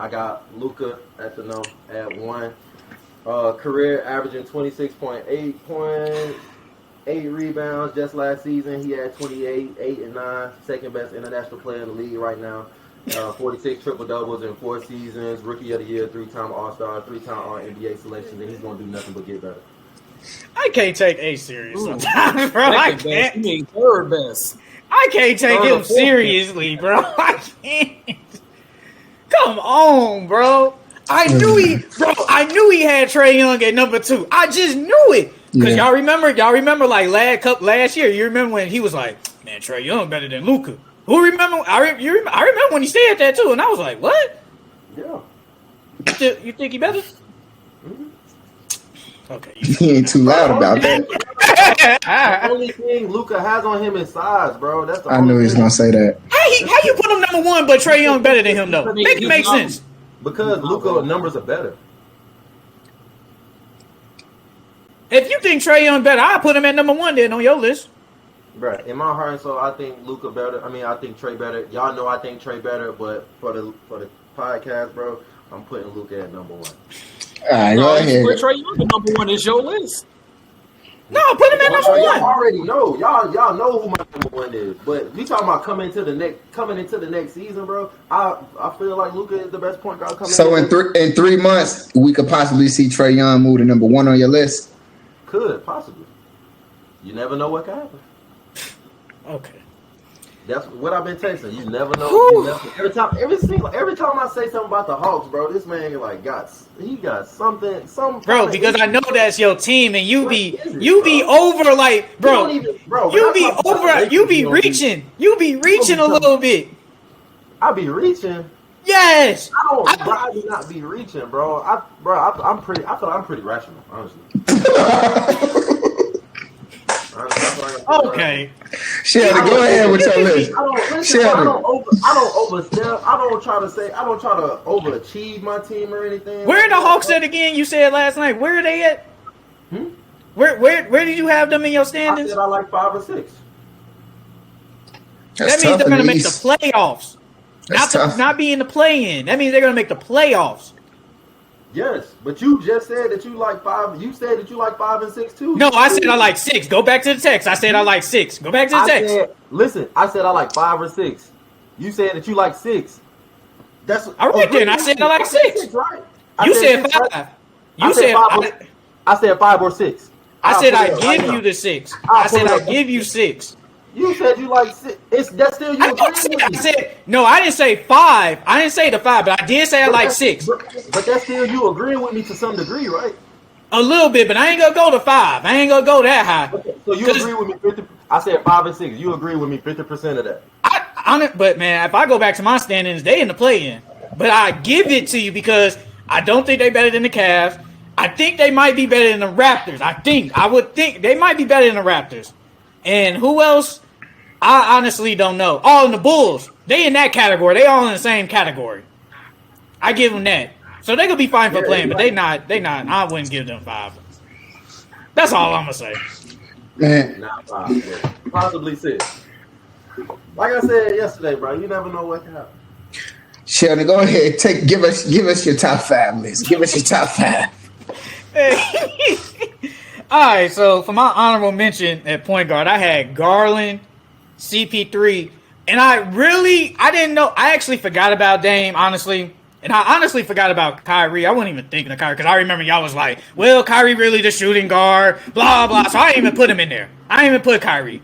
got Luka at 1. Career averaging 26.8 points, 8 rebounds. Just last season, he had 28, 8 and 9. Second best international player in the league right now. 46 triple doubles in 4 seasons. Rookie of the year, 3-time All-Star, 3-time All-NBA selections, and he's gonna do nothing but get better. I can't take A serious sometimes, bro. I can't. You mean third best. I can't take him seriously, bro. I can't. Come on, bro. I knew he had Trae Young at number 2. I just knew it. Because y'all remember like last year, you remember when he was like, man, Trae Young better than Luka. Who remember? I remember when he said that too, and I was like, what? Yeah. You think he better? Mm-hmm. Okay. He ain't too loud about that. The only thing Luka has on him is size, bro. That's the I knew he was gonna say that. How you put him number 1, but Trae Young better than him though? Make it make sense. Because Luka numbers are better. If you think Trae Young better, I'll put him at number 1 then on your list. Right. In my heart and soul, I think Luka better. I think Trae better. Y'all know I think Trae better, but for the podcast, bro, I'm putting Luka at number 1. All right, go ahead. Put Trae Young at number 1 is your list. No, put him at number 1. Y'all already know. Y'all know who my number 1 is. But we talking about coming into the next season, bro. I feel like Luka is the best point guard coming. So in 3 months, we could possibly see Trae Young move to number 1 on your list. Could possibly. You never know what can happen. Okay. That's what I've been texting. You never know. Every time I say something about the Hawks, bro, this man got something. Because I know that's your team, and you be over like, bro. You be reaching a little bit. I be reaching. Yes. I do not be reaching, bro. I feel I'm pretty rational, honestly. Okay. Sheldon, go ahead with your list. I don't overstep. I don't try to overachieve my team or anything. Where are the Hawks at again? You said last night. Where are they at? Where did you have them in your standings? I said I like 5 or 6. That means they're going to make the playoffs. Not be in the play-in. That means they're going to make the playoffs. Yes, but you just said that you like 5. You said that you like 5 and 6 too. No, I said I like 6. Go back to the text. I said I like 6. Go back to the text. I said I like 5 or 6. You said that you like 6. That's all right. Then I said I like 6. Right? You said 5. You said 5. I said 5 or 6. I said I give you the 6. I said I give you 6. You said you like 6. That's still you. I said no. I didn't say 5. I didn't say the 5, but I did say I like 6. But that's still you agreeing with me to some degree, right? A little bit, but I ain't gonna go to 5. I ain't gonna go that high. Okay, so you agree with me 50? I said 5 and 6. You agree with me 50% of that. But man, if I go back to my standings, they in the play-in. But I give it to you because I don't think they better than the Cavs. I think they might be better than the Raptors. I would think they might be better than the Raptors. And who else? I honestly don't know. Oh, and the Bulls. They in that category. They all in the same category. I give them that. So they could be fine for playing, but they not. I wouldn't give them 5. That's all I'm gonna say. Man, not 5, possibly 6. Like I said yesterday, bro, you never know what can happen. Sheldon, go ahead. Give us your top 5 list. Give us your top 5. All right, so for my honorable mention at point guard, I had Garland, CP3, and I didn't know. I actually forgot about Dame, honestly. And I honestly forgot about Kyrie. I wasn't even thinking of Kyrie because I remember y'all was like, well, Kyrie really the shooting guard, blah, blah. So I didn't even put him in there. I didn't even put Kyrie.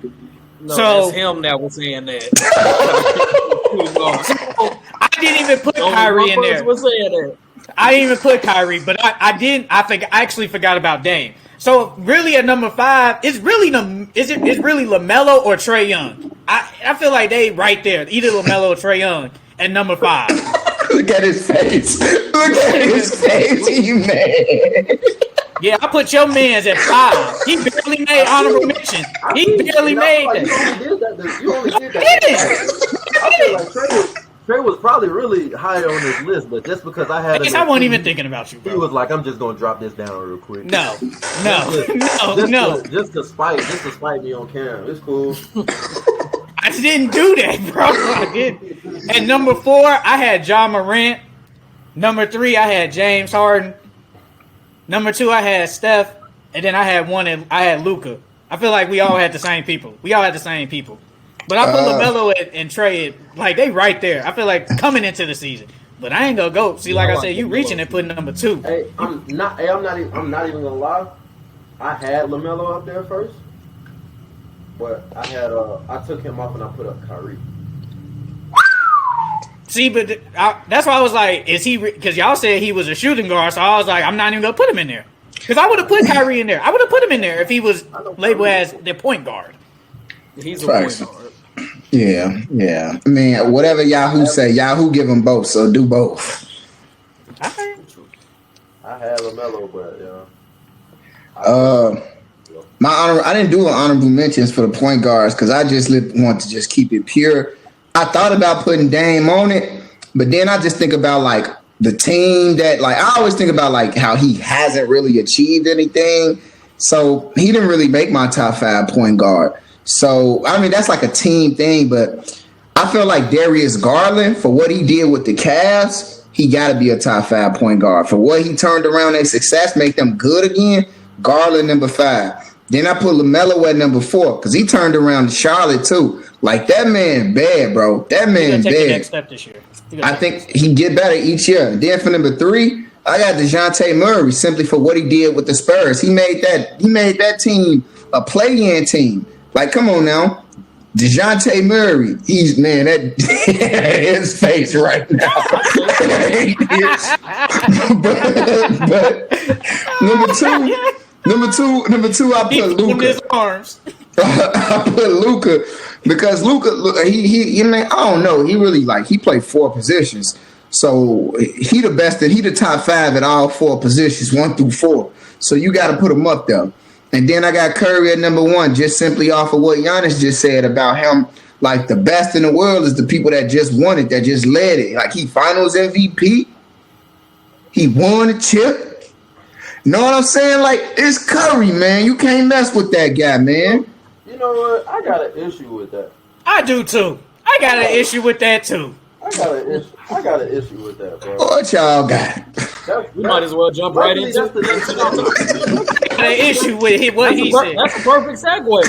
No, so that's him that was saying that. I didn't even put Kyrie in there. Was saying that. I didn't even put Kyrie, but I actually forgot about Dame. So really at number 5, it's really LaMelo or Trae Young. I feel like they right there, either LaMelo or Trae Young at number 5. Look at his face. Look at his face, he mad. Yeah, I put your man's at 5. He barely made honorable mention. He barely made that. You only did that. I feel like Trey was probably really high on this list, but just because I had I wasn't even thinking about you, bro. He was like, I'm just gonna drop this down real quick. No. Just to spite me on camera. It's cool. I didn't do that, bro. I didn't. At number 4, I had John Morant. Number 3, I had James Harden. Number 2, I had Steph. And then I had Luka. I feel like we all had the same people. But I put LaMelo and Trae, like, they right there. I feel like coming into the season. But I ain't gonna go. See, like I said, you reaching and putting number 2. Hey, I'm not even gonna lie. I had LaMelo up there first. But I took him off and I put up Kyrie. See, but that's why I was like, is he? Because y'all said he was a shooting guard, so I was like, I'm not even gonna put him in there. Because I would have put Kyrie in there. I would have put him in there if he was labeled as the point guard. He's a point guard. Yeah. I mean, whatever Yahoo say, Yahoo give them both, so do both. I had LaMelo, but I didn't do an honorable mentions for the point guards because I just want to just keep it pure. I thought about putting Dame on it, but then I just think about like the team that like I always think about like how he hasn't really achieved anything. So he didn't really make my top 5 point guard. So I mean that's like a team thing, but I feel like Darius Garland for what he did with the Cavs, he got to be a top 5 point guard. For what he turned around their success, make them good again. Garland number 5. Then I put LaMelo at number 4 because he turned around Charlotte too. Like that man bad, bro. That man take bad. the next step this year. I think he get better each year. Then for number 3, I got DeJounte Murray simply for what he did with the Spurs. He made that team a play-in team. Like, come on now. DeJounte Murray. He's that his face right now. but number two, I put Luka. I put Luka because Luka, he I don't know. He really he played 4 positions. So he the best, he the top 5 at all 4 positions, 1 through 4. So you got to put him up there. And then I got Curry at number 1, just simply off of what Giannis just said about him. Like, the best in the world is the people that just won it, that just led it. Like, he finals MVP. He won a chip. Know what I'm saying? Like, it's Curry, man. You can't mess with that guy, man. You know what? I got an issue with that. I do, too. I got an issue with that, too. I got an issue with that, bro. What y'all got? We might as well jump right into an issue with what he said. That's a perfect segue.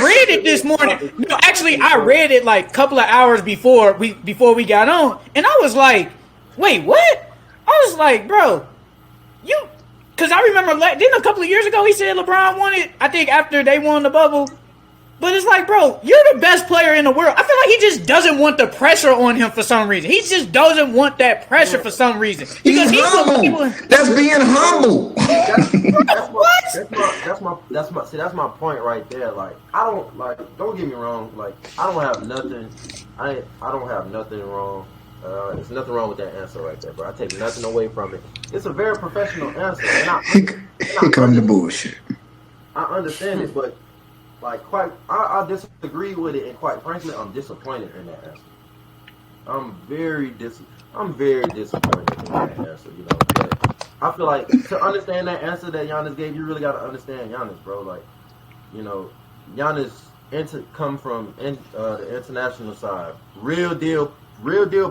Read it this morning. No, actually, I read it like a couple of hours before we got on, and I was like, "Wait, what?" I was like, "Bro, because I remember didn't a couple of years ago he said LeBron won it? I think after they won the bubble." But it's like, bro, you're the best player in the world. I feel like he just doesn't want the pressure on him for some reason. He just doesn't want that pressure for some reason. Because he's humble. That's being humble. That's my point right there. Like, I don't don't get me wrong. Like, I don't have nothing. I don't have nothing wrong. There's nothing wrong with that answer right there, bro. I take nothing away from it. It's a very professional answer. Here come the bullshit. I understand it, but like, I disagree with it, and quite frankly, I'm disappointed in that answer. I'm very disappointed in that answer. You know, but I feel like to understand that answer that Giannis gave, you really got to understand Giannis, bro. Like, you know, Giannis come from the international side, real deal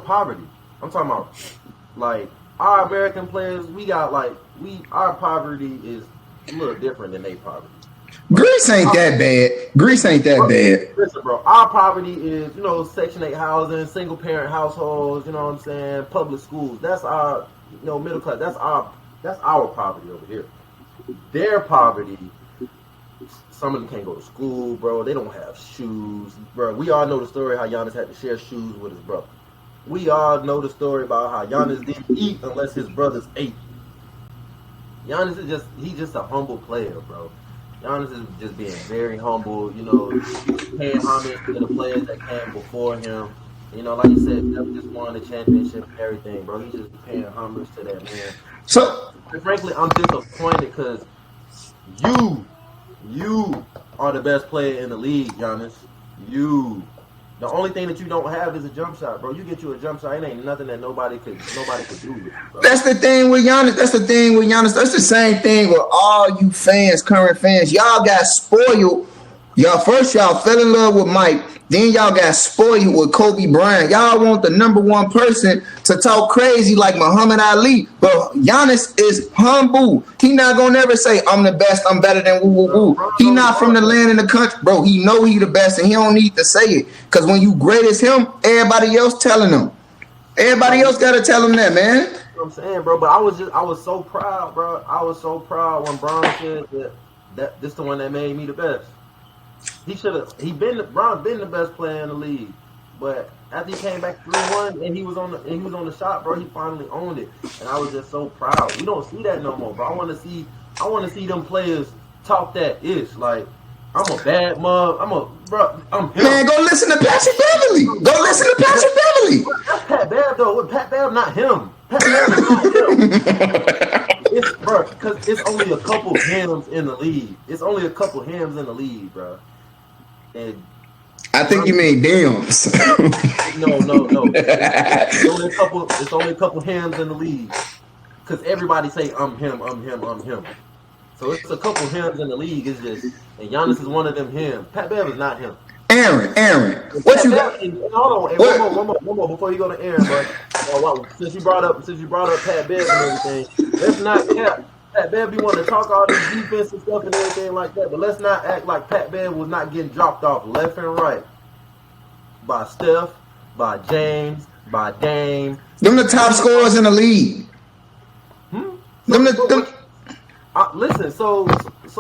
poverty. I'm talking about like our American players. We got our poverty is a little different than their poverty. Greece ain't that bad. Listen, bro, our poverty is, you know, Section 8 housing, single parent households, you know what I'm saying, public schools. That's our, you know, middle class. That's our poverty over here. Their poverty, some of them can't go to school, bro. They don't have shoes, bro. We all know the story how Giannis had to share shoes with his brother. We all know the story about how Giannis didn't eat unless his brothers ate. Giannis is just a humble player, bro. Giannis is just being very humble, you know, paying homage to the players that came before him. You know, like you said, Steph just won the championship and everything, bro. He's just paying homage to that man. So, and frankly, I'm disappointed because you are the best player in the league, Giannis. The only thing that you don't have is a jump shot, bro. You get you a jump shot, it ain't nothing that nobody could do with you, bro. That's the thing with Giannis. That's the same thing with all you fans, current fans. Y'all got spoiled. Y'all fell in love with Mike. Then y'all got spoiled with Kobe Bryant. Y'all want the number one person to talk crazy like Muhammad Ali. But Giannis is humble. He not gonna never say, I'm the best, I'm better than woo. He not from the land and the country. Bro, he know he the best and he don't need to say it. Because when you great as him, everybody else telling him. Everybody else gotta tell him that, man. You know what I'm saying, bro, but I was so proud, bro. I was so proud when Bron said that this the one that made me the best. Bron been the best player in the league, but after he came back 3-1 and he was on the shot, bro, he finally owned it, and I was just so proud. We don't see that no more, bro. I want to see them players talk that ish. Like, I'm a bad mug. I'm him. Man, go listen to Patrick Beverly. That's Pat Bev though. Pat Bev, not him. Pat Bev is not him. It's, bro, because it's only a couple hymns in the league. Bro. And I think you mean Dims. No. It's only a couple hymns in the league. Because everybody say, I'm him. So it's a couple hymns in the league. It's just, and Giannis is one of them hymns. Pat Bev is not him. Aaron, what you got? Hold on, one more before you go to Aaron, bro. Since you brought up Pat Bev and everything, let's not cap. Pat Bev be wanting to talk all this defensive stuff and everything like that, but let's not act like Pat Bev was not getting dropped off left and right by Steph, by James, by Dame. Them the top scorers in the league. Listen, so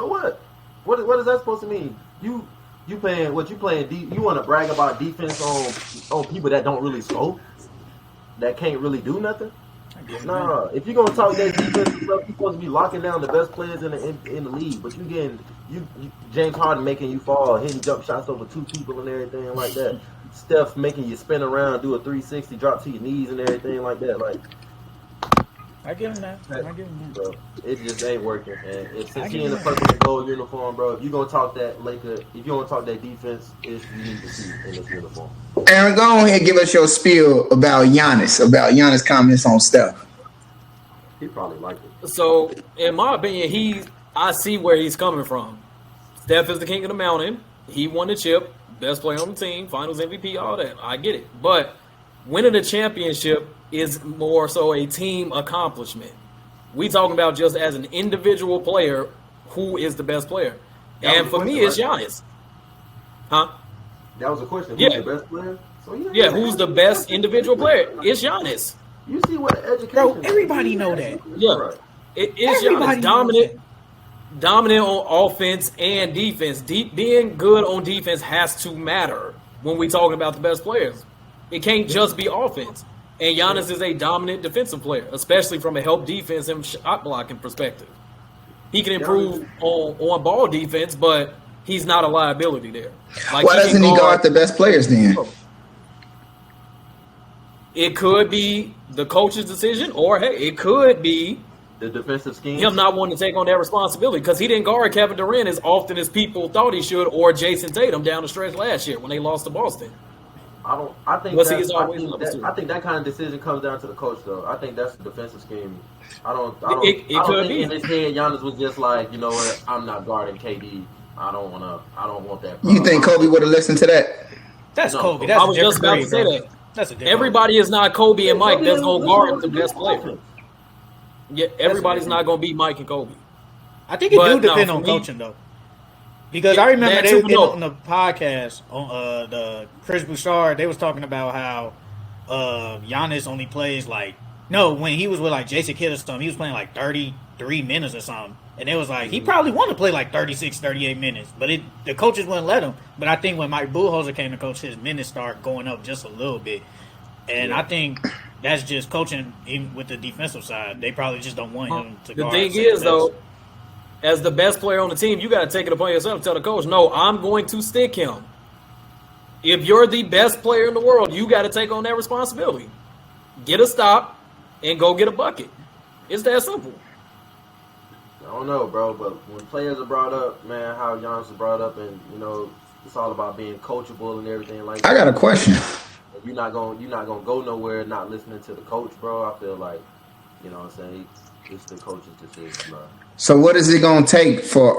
what? What is that supposed to mean? You playing you want to brag about defense on people that don't really score, that can't really do nothing? Nah, if you're gonna talk that defense stuff, you're supposed to be locking down the best players in the league. But you James Harden making you fall, hitting jump shots over two people and everything like that. Steph making you spin around, do a 360, drop to your knees and everything like that. Like, I give him that. Bro, it just ain't working. And since he in the purple and gold uniform, bro, if you gonna talk that if you gonna talk that defense, you need to see in this uniform. Aaron, go ahead and give us your spiel about Giannis' comments on Steph. He probably liked it. So, in my opinion, I see where he's coming from. Steph is the king of the mountain. He won the chip, best player on the team, finals MVP, all that. I get it. But winning a championship is more so a team accomplishment. We talking about just as an individual player, who is the best player. And for me, it's Giannis. Huh? That was a question. Who's the best player? So who's the best individual player? It's Giannis. You see what education. Bro, everybody know that. Yeah. Right. It's Giannis. Dominant on offense and defense. Being good on defense has to matter when we talking about the best players. It can't just be offense. And Giannis is a dominant defensive player, especially from a help defense and shot blocking perspective. He can improve on ball defense, but he's not a liability there. Why doesn't he guard the best players then? It could be the coach's decision, or hey, it could be the defensive scheme. Him not wanting to take on that responsibility because he didn't guard Kevin Durant as often as people thought he should, or Jason Tatum down the stretch last year when they lost to Boston. I think that kind of decision comes down to the coach, though. I think that's the defensive scheme. I don't think in his head Giannis was just like, you know what, I'm not guarding KD. I don't want that. You think Kobe would have listened to that? That's Kobe. That's I was just about to say that. That's everybody is not Kobe and Mike that's going to guard the best player. Yeah, everybody's not going to be Mike and Kobe. I think it do depend on coaching, though. Because I remember they were getting on the podcast on the Chris Bouchard. They was talking about how Giannis only plays when he was with Jason Kidd or something, he was playing 33 minutes or something. And it was he probably wanted to play 36, 38 minutes, but the coaches wouldn't let him. But I think when Mike Budenholzer came to coach, his minutes start going up just a little bit. And I think that's just coaching even with the defensive side. They probably just don't want him to guard. The thing is, though, as the best player on the team, you got to take it upon yourself and tell the coach, no, I'm going to stick him. If you're the best player in the world, you got to take on that responsibility. Get a stop and go get a bucket. It's that simple. I don't know, bro, but when players are brought up, man, how Giannis is brought up, and it's all about being coachable and everything like that. I got a question. You're not gonna go nowhere not listening to the coach, bro. I feel like, you know what I'm saying, it's the coach's decision, bro. So what is it gonna take for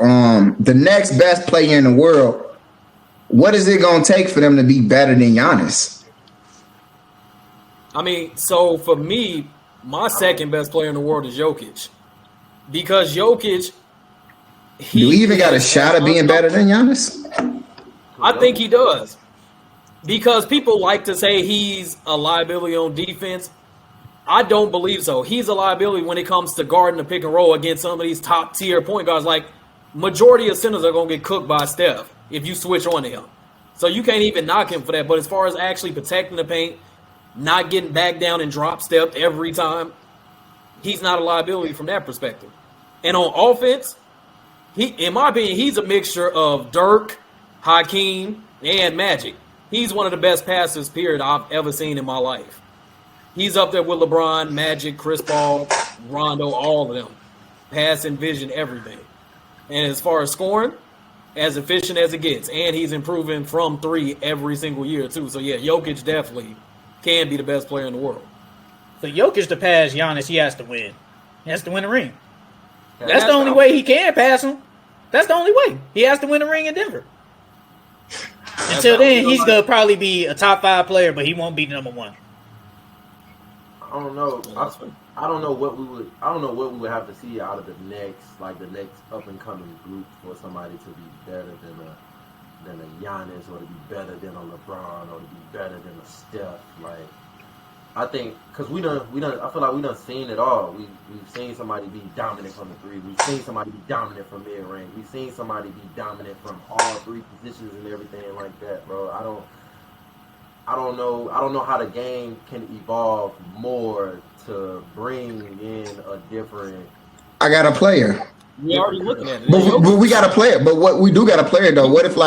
the next best player in the world? What is it gonna take for them to be better than Giannis? I mean, so for me, my second best player in the world is Jokic. Because Jokic, do he even got a shot of being better than Giannis? I think he does. Because people like to say he's a liability on defense. I don't believe so. He's a liability when it comes to guarding the pick and roll against some of these top tier point guards. Majority of centers are going to get cooked by Steph if you switch on to him. So you can't even knock him for that. But as far as actually protecting the paint, not getting back down and drop step every time, he's not a liability from that perspective. And on offense, in my opinion, he's a mixture of Dirk, Hakeem, and Magic. He's one of the best passers, period, I've ever seen in my life. He's up there with LeBron, Magic, Chris Paul, Rondo, all of them. Passing, vision, everything. And as far as scoring, as efficient as it gets. And he's improving from 3 every single year, too. So, yeah, Jokic definitely can be the best player in the world. So Jokic to pass Giannis, he has to win. He has to win the ring. That's the only way he can pass him. That's the only way. He has to win the ring in Denver. Until then, he's gonna probably be a top 5 player, but he won't be number 1. I don't know. I don't know what we would have to see out of the next up and coming group for somebody to be better than a Giannis, or to be better than a LeBron, or to be better than a Steph. I think because I feel like we done seen it all. We've seen somebody be dominant from the 3. We've seen somebody be dominant from mid range. We've seen somebody be dominant from all 3 positions and everything like that, bro. I don't know how the game can evolve more to bring in a different. I got a player. We already looking at it. But we got a player. But what we do got a player though. What if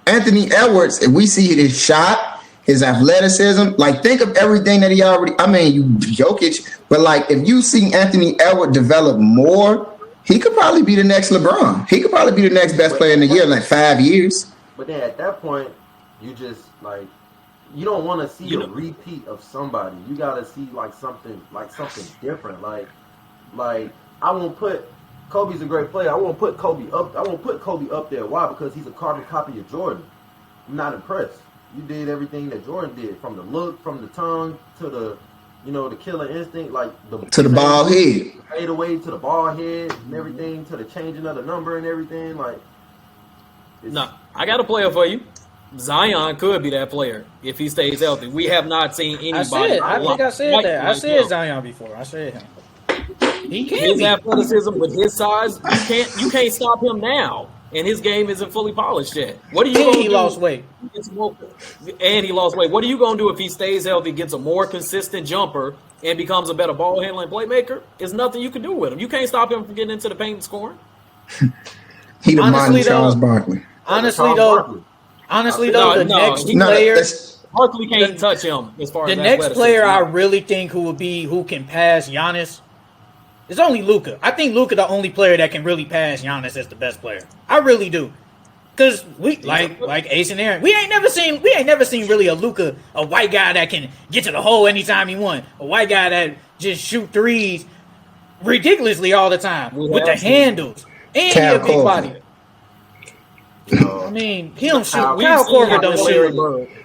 Anthony Edwards? If we see his shot his athleticism. Like, think of everything that he already. I mean, you Jokic, but like, if you see Anthony Edwards develop more, he could probably be the next LeBron. He could probably be the next best player in the year in like 5 years. But then at that point, you just like you don't want to see a repeat of somebody. You gotta see like something different. Like I won't put Kobe's a great player. I won't put Kobe up there. Why? Because he's a carbon copy of Jordan. I'm not impressed. You did everything that Jordan did, from the look, from the tongue to the, the killer instinct, like to the ball head, fade away to the ball head and everything, to the changing of the number and everything. Like, no, I got a player for you. Zion could be that player if he stays healthy. We have not seen anybody. I think I said that. I said Zion before. I said him. He can his be. athleticism with his size, you can't stop him now, and his game isn't fully polished yet. What are you going to do? He lost weight. And he lost weight. What are you going to do if he stays healthy, gets a more consistent jumper, and becomes a better ball handling playmaker? There's nothing you can do with him. You can't stop him from getting into the paint and scoring. He the modern Charles Barkley. Honestly, though, the next player, Barkley can't touch him as far as the next player I really think who can pass Giannis is only Luka. I think Luka the only player that can really pass Giannis as the best player. I really do. Because we like Ace and Aaron, we ain't never seen really a Luka, a white guy that can get to the hole anytime he wants, a white guy that just shoot threes ridiculously all the time with the handles, and he a big body. I mean, he don't shoot. Kyle Korver don't shoot.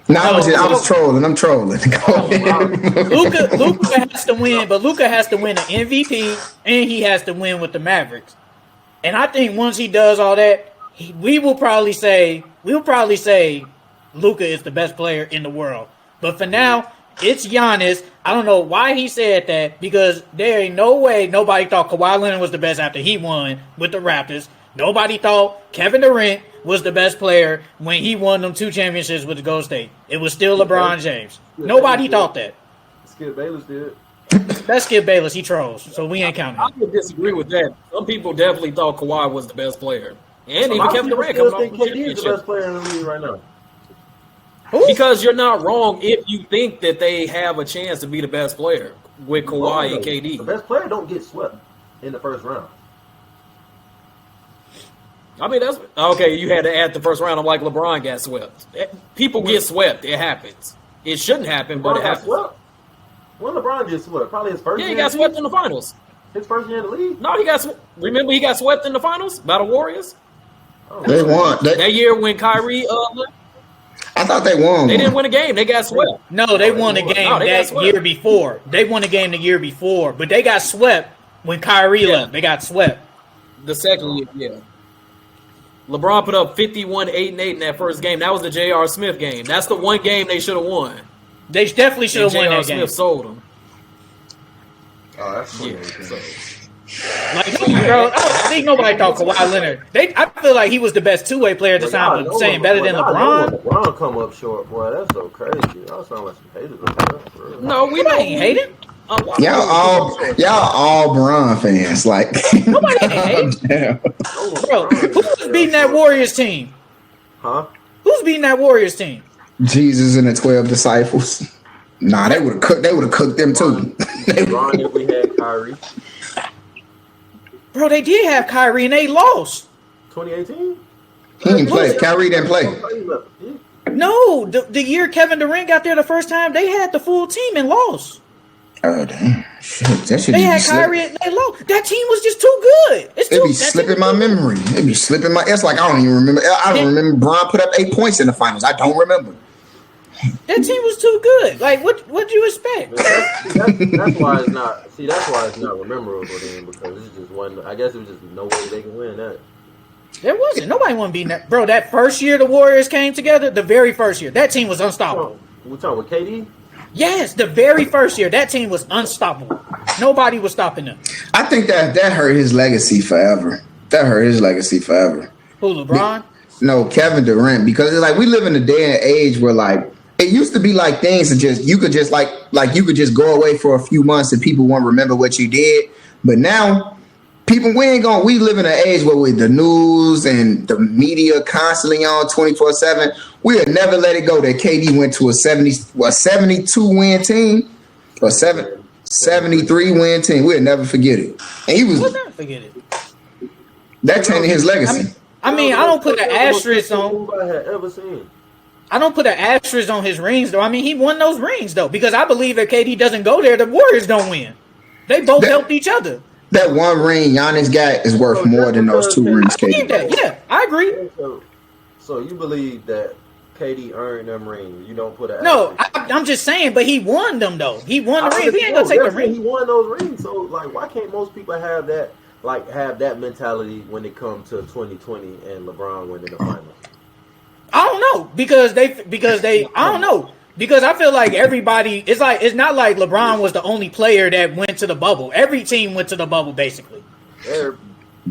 No, I was trolling. I'm trolling. Luka has to win, but Luka has to win an MVP, and he has to win with the Mavericks. And I think once he does all that, we will probably say Luka is the best player in the world. But for now, it's Giannis. I don't know why he said that, because there ain't no way nobody thought Kawhi Leonard was the best after he won with the Raptors. Nobody thought Kevin Durant was the best player when he won them 2 championships with the Golden State. It was still LeBron James. Nobody thought that. Skip Bayless did. That's Skip Bayless. He trolls, so we ain't counting him. I would disagree with that. Some people definitely thought Kawhi was the best player. And even Kevin Durant coming off the KD is the best player in the league right now. Who? Because you're not wrong if you think that they have a chance to be the best player with Kawhi and KD. The best player don't get swept in the first round. I mean, that's okay. You had to add the first round. I'm like, LeBron got swept. People get swept. It happens. It shouldn't happen, but it happens. When LeBron gets swept, probably his first year. Yeah, he got swept in the finals. His first year in the league? No, remember he got swept in the finals by the Warriors? They won. That year when Kyrie left? I thought they won. They didn't win a game. They got swept. No, they won a game that year before. They won a game the year before, but they got swept when Kyrie left. They got swept. The second year, yeah. LeBron put up 51, 8, and 8 in that first game. That was the J.R. Smith game. That's the one game they should have won. They definitely should have won that J.R. game. Smith sold them. Oh, that's funny. Bro, I think nobody thought Kawhi Leonard. I feel like he was the best two-way player at the time, but saying better than LeBron. LeBron come up short, boy. That's so crazy. Y'all sound like some haters. No, we ain't hating. Y'all all Bron fans. Like, nobody hate. Bro, who was beating that Warriors team? Huh? Who's beating that Warriors team? Jesus and the 12 disciples. Nah, they would have cooked. They would have cooked them too. Ron, if we had Kyrie. Bro, they did have Kyrie and they lost. 2018. He didn't play. Kyrie didn't play. No, the year Kevin Durant got there the first time, they had the full team and lost. Oh damn! Shit, that should they had Kyrie and they lost. That team was just too good. It'd be slipping my memory. It'd be slipping my. It's like I don't even remember. I don't remember. Bron put up 8 points in the finals. I don't remember. That team was too good. Like what'd you expect? That's why it's not. See, that's why it's not memorable then, because it's just one. I guess it was just no way they can win that. There wasn't. Nobody wanted to beat that. Bro, that first year the Warriors came together, the very first year, that team was unstoppable. We talking with KD? Yes, the very first year, that team was unstoppable. Nobody was stopping them. I think that hurt his legacy forever. That hurt his legacy forever. Who, LeBron? No, Kevin Durant. Because it's like we live in a day and age where like it used to be like things that you could just like you could just go away for a few months and people won't remember what you did. But now people, we live in an age where with the news and the media constantly on 24/7. We'll never let it go that KD went to a 72 win team or 73 win team. We'll never forget it. And we'll never forget it. That changed his legacy. I mean, I don't put an asterisk on. I had ever seen. I don't put an asterisk on his rings, though. I mean, he won those rings, though, because I believe if KD doesn't go there, the Warriors don't win. They both helped each other. That one ring Giannis got is worth more than those 2 rings, KD. Yeah, I agree. So you believe that KD earned them rings? You don't put an No, I'm just saying, but he won them, though. He won the rings. He ain't going to take the ring. He won those rings. So, like, why can't most people have that mentality when it comes to 2020 and LeBron winning the finals? I don't know because I don't know because I feel like everybody it's not like LeBron was the only player that went to the bubble. Every team went to the bubble basically.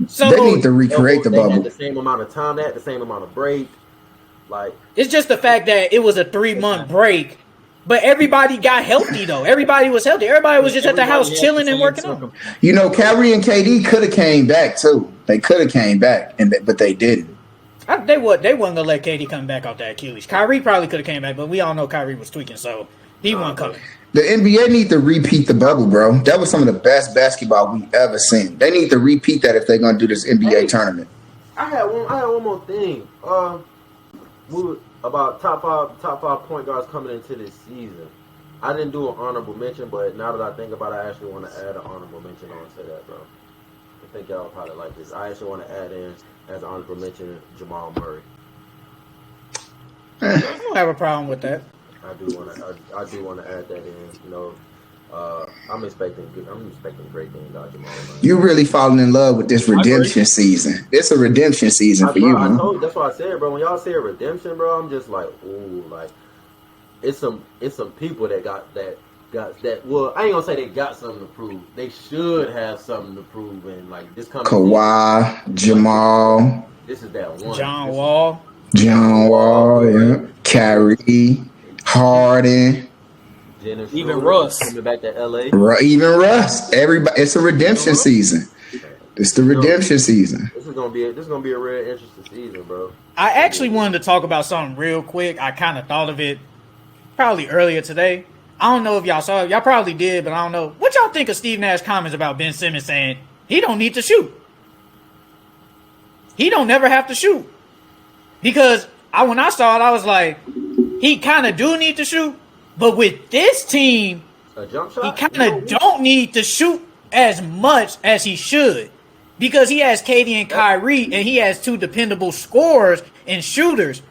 So they need to recreate the bubble. Had the same amount of time, they had the same amount of break. Like it's just the fact that it was a 3-month break, but everybody got healthy though. Everybody was healthy. Everybody was just at the house chilling and working on. You know, Kyrie and KD could have came back too. They could have came back, but they didn't. They wasn't gonna let KD come back off that Achilles. Kyrie probably could have came back, but we all know Kyrie was tweaking, so he wasn't coming. The NBA need to repeat the bubble, bro. That was some of the best basketball we ever seen. They need to repeat that if they're gonna do this NBA tournament. I had one more thing. About top five point guards coming into this season. I didn't do an honorable mention, but now that I think about it, I actually want to add an honorable mention onto that, bro. I think y'all probably like this. I actually want to add in as an honorable mention Jamal Murray. I don't have a problem with that. I do want to add that in. You know, I'm expecting great things out of Jamal Murray. You really falling in love with this redemption season. It's a redemption season for you. I told you, that's what I said, bro. When y'all say redemption, bro, I'm just like, ooh, like it's some people that got that. Well, I ain't gonna say they got something to prove. They should have something to prove, and like this coming Kawhi, Jamal, this is that one. John Wall, yeah, Kyrie, Harden, even Russ coming back to LA. Even Russ. Everybody, it's a redemption season. It's the redemption season. This is gonna be a real interesting season, bro. I actually wanted to talk about something real quick. I kind of thought of it probably earlier today. I don't know if y'all saw it. Y'all probably did, but I don't know. What y'all think of Steve Nash's comments about Ben Simmons saying he don't need to shoot? He don't never have to shoot. Because when I saw it, I was like, he kind of do need to shoot. But with this team, a jump shot? he kind of don't need to shoot as much as he should. Because he has KD and Kyrie, and he has 2 dependable scorers and shooters.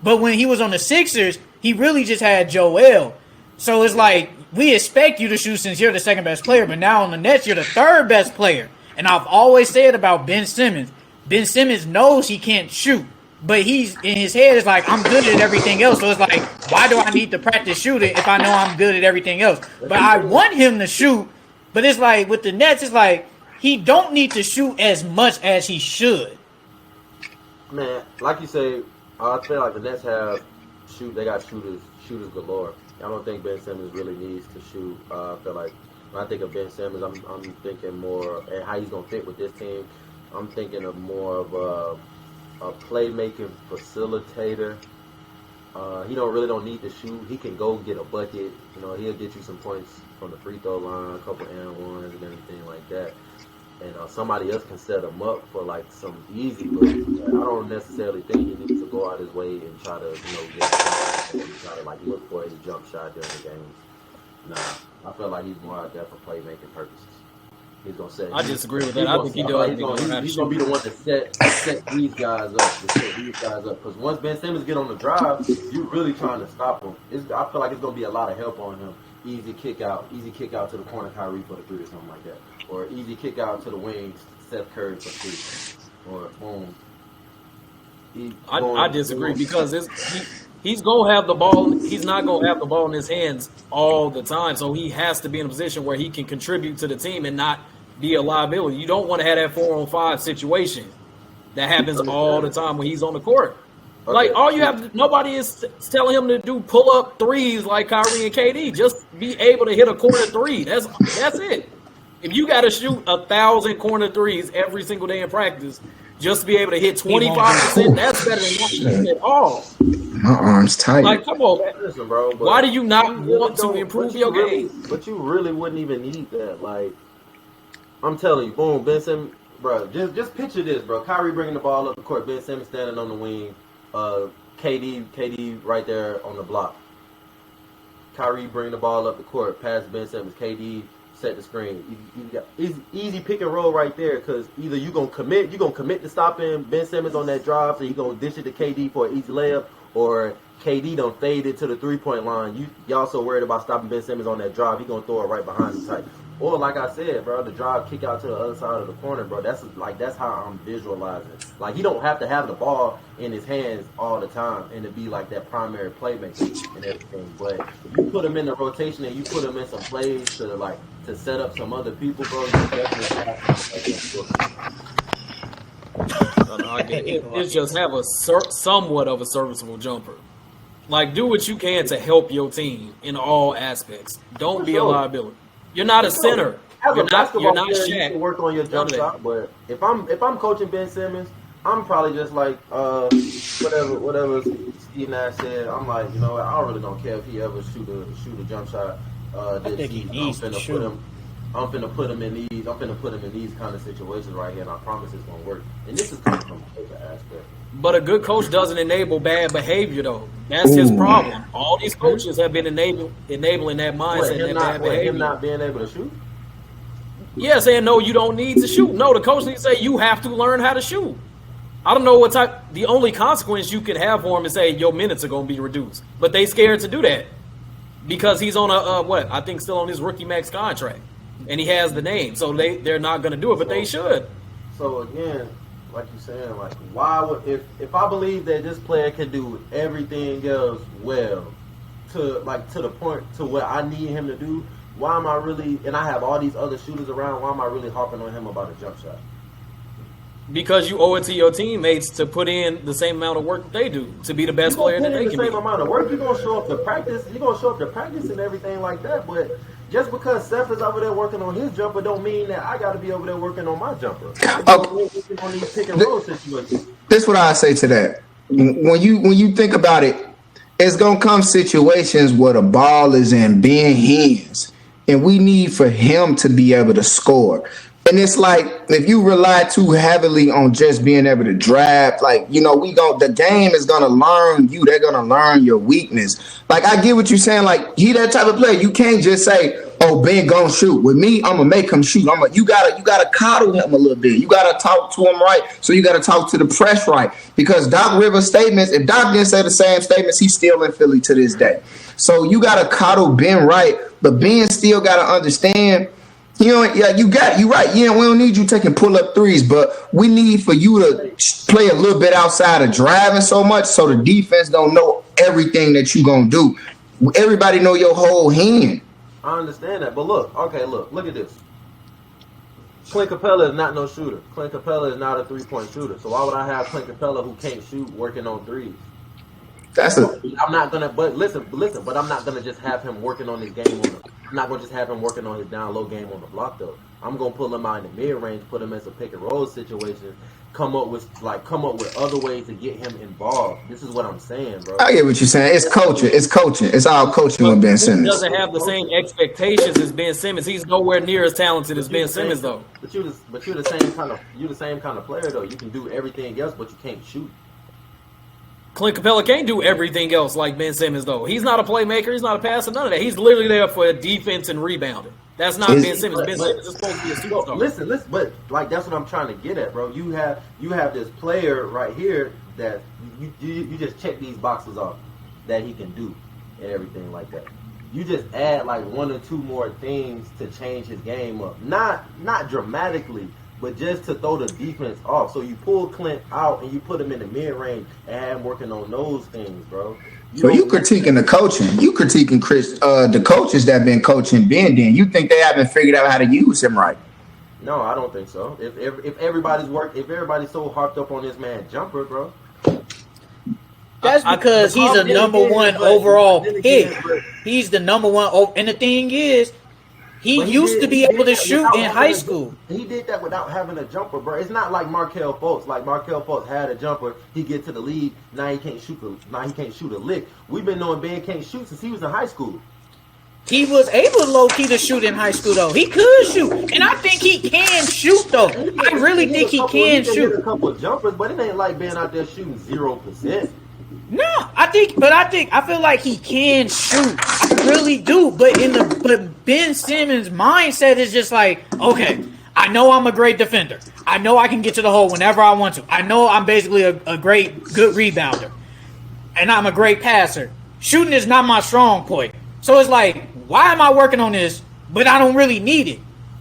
But when he was on the Sixers, he really just had Joel. So it's like, we expect you to shoot since you're the second best player, but now on the Nets, you're the third best player. And I've always said about Ben Simmons knows he can't shoot, but he's in his head is like, I'm good at everything else. So it's like, why do I need to practice shooting if I know I'm good at everything else? But I want him to shoot, but it's like, with the Nets, it's like, he don't need to shoot as much as he should. Man, like you say, I feel like the Nets they got shooters galore. I don't think Ben Simmons really needs to shoot. I feel like when I think of Ben Simmons, I'm thinking more and how he's gonna fit with this team. I'm thinking of more of a playmaking facilitator. He don't need to shoot. He can go get a bucket. You know, he'll get you some points from the free throw line, a couple and ones and everything like that. And somebody else can set him up for like some easy looks. I don't necessarily think he needs to go out his way and try to, try to like look for his jump shot during the game. Nah, I feel like he's more out there for playmaking purposes. He's gonna set. I disagree with that. I think he does. He's gonna be the one to set these guys up. Because once Ben Simmons get on the drive, you really trying to stop him. I feel like it's gonna be a lot of help on him. Easy kick out to the corner, Kyrie for the 3 or something like that. Or easy kick out to the wings, Seth Curry for 3. Or boom. I disagree because he's gonna have the ball. He's not gonna have the ball in his hands all the time. So he has to be in a position where he can contribute to the team and not be a liability. You don't want to have that 4-on-5 situation that happens all the time when he's on the court. Okay. Like all you have, nobody is telling him to do pull-up threes like Kyrie and KD. Just be able to hit a corner 3. That's it. If you got to shoot 1,000 corner threes every single day in practice just to be able to hit 25%, that's better than not shooting at all. My arm's tight. Like, come on, man. Listen, bro. Why do you not want to improve your game? But you really wouldn't even need that. Like, I'm telling you, boom, Ben Simmons, bro. Just picture this, bro. Kyrie bringing the ball up the court, Ben Simmons standing on the wing, KD right there on the block. Kyrie bring the ball up the court, pass Ben Simmons, KD set the screen. You got easy pick and roll right there, because either you're gonna commit to stopping Ben Simmons on that drive, so you're gonna dish it to KD for an easy layup, or KD don't fade it to the 3-point line. Y'all so worried about stopping Ben Simmons on that drive, he gonna throw it right behind him tight. Or like I said, bro, the drive kick out to the other side of the corner, bro. That's how I'm visualizing. Like, he don't have to have the ball in his hands all the time and to be like that primary playmaker and everything. But if you put him in the rotation and you put him in some plays to set up some other people, bro, you definitely have to. It's just have a somewhat of a serviceable jumper. Like, do what you can to help your team in all aspects. Don't be a liability. You're not a center. You're not Shaq. You can work on your jump shot, but if I'm coaching Ben Simmons, I'm probably just like whatever Steve Nash said. I'm like, you know what? I really don't care if he ever shoot a jump shot. I think he needs to shoot. I'm finna put him in these kind of situations right here, and I promise it's gonna work. And this is coming from the aspect. But a good coach doesn't enable bad behavior, though. That's his problem. All these coaches have been enabling that mindset, that bad behavior. Him not being able to shoot? Yeah, saying, no, you don't need to shoot. No, the coach needs to say, you have to learn how to shoot. I don't know what type. The only consequence you can have for him is say, your minutes are going to be reduced. But they scared to do that because he's on I think still on his rookie max contract. And he has the name. So they're not going to do it, but they should. So, again, like you're saying, like, why would if I believe that this player can do everything else well, to the point to what I need him to do, why am I really, and I have all these other shooters around, why am I really harping on him about a jump shot? Because you owe it to your teammates to put in the same amount of work that they do to be the best player that they can be. The same amount of work. You're gonna show up to practice. You're gonna show up to practice and everything like that. But just because Seth is over there working on his jumper, don't mean that I got to be over there working on my jumper. Working on these pick and roll situations. This is what I say to that. When you think about it, it's gonna come situations where the ball is in Ben's hands, and we need for him to be able to score. And it's like, if you rely too heavily on just being able to draft, like, you know, the game is going to learn you. They're going to learn your weakness. Like, I get what you're saying. Like, he that type of player. You can't just say, oh, Ben gonna shoot. With me, I'm going to make him shoot. You gotta coddle him a little bit. You got to talk to him right. So you got to talk to the press right. Because Doc Rivers' statements, if Doc didn't say the same statements, he's still in Philly to this day. So you got to coddle Ben right. But Ben still got to understand, you right. Yeah, we don't need you taking pull-up threes, but we need for you to play a little bit outside of driving so much so the defense don't know everything that you going to do. Everybody know your whole hand. I understand that, but look at this. Clint Capella is not no shooter. Clint Capella is not a three-point shooter. So why would I have Clint Capella, who can't shoot, working on threes? I'm not gonna. But listen. But I'm not gonna just have him working on his game. I'm not gonna just have him working on his down low game on the block though. I'm gonna pull him out in the mid range, put him in some pick and roll situations, come up with other ways to get him involved. This is what I'm saying, bro. I get what you're saying. It's coaching. It's all coaching with Ben Simmons. He doesn't have the same expectations as Ben Simmons. He's nowhere near as talented as Ben Simmons though. But you're the same kind of player though. You can do everything else, but you can't shoot. Clint Capella can't do everything else like Ben Simmons, though. He's not a playmaker. He's not a passer. None of that. He's literally there for defense and rebounding. That's not Ben Simmons. Ben Simmons is supposed to be a superstar. Listen, but like that's what I'm trying to get at, bro. You have this player right here that you just check these boxes off that he can do and everything like that. You just add like one or two more things to change his game up. Not dramatically, but just to throw the defense off. So you pull Clint out and you put him in the mid-range and have him working on those things, bro. So you critiquing the coaching. You critiquing the coaches that been coaching Ben then. You think they haven't figured out how to use him right? No, I don't think so. If everybody's so harped up on this man jumper, bro. That's because he's a number one overall pick. He's the number one. And the thing is, He used to be able to shoot in high school. He did that without having a jumper, bro. It's not like Markelle Fultz. Like Markelle Fultz had a jumper, he get to the league. Now he can't shoot. Now he can't shoot a lick. We've been knowing Ben can't shoot since he was in high school. He was able low key to shoot in high school though. He could shoot, and I think he can shoot though. I really think he can shoot. A couple of jumpers, but it ain't like being out there shooting 0%. No, I feel like he can shoot. I really do. But Ben Simmons' mindset is just like, okay, I know I'm a great defender. I know I can get to the hole whenever I want to. I know I'm basically a good rebounder. And I'm a great passer. Shooting is not my strong point. So it's like, why am I working on this, but I don't really need it?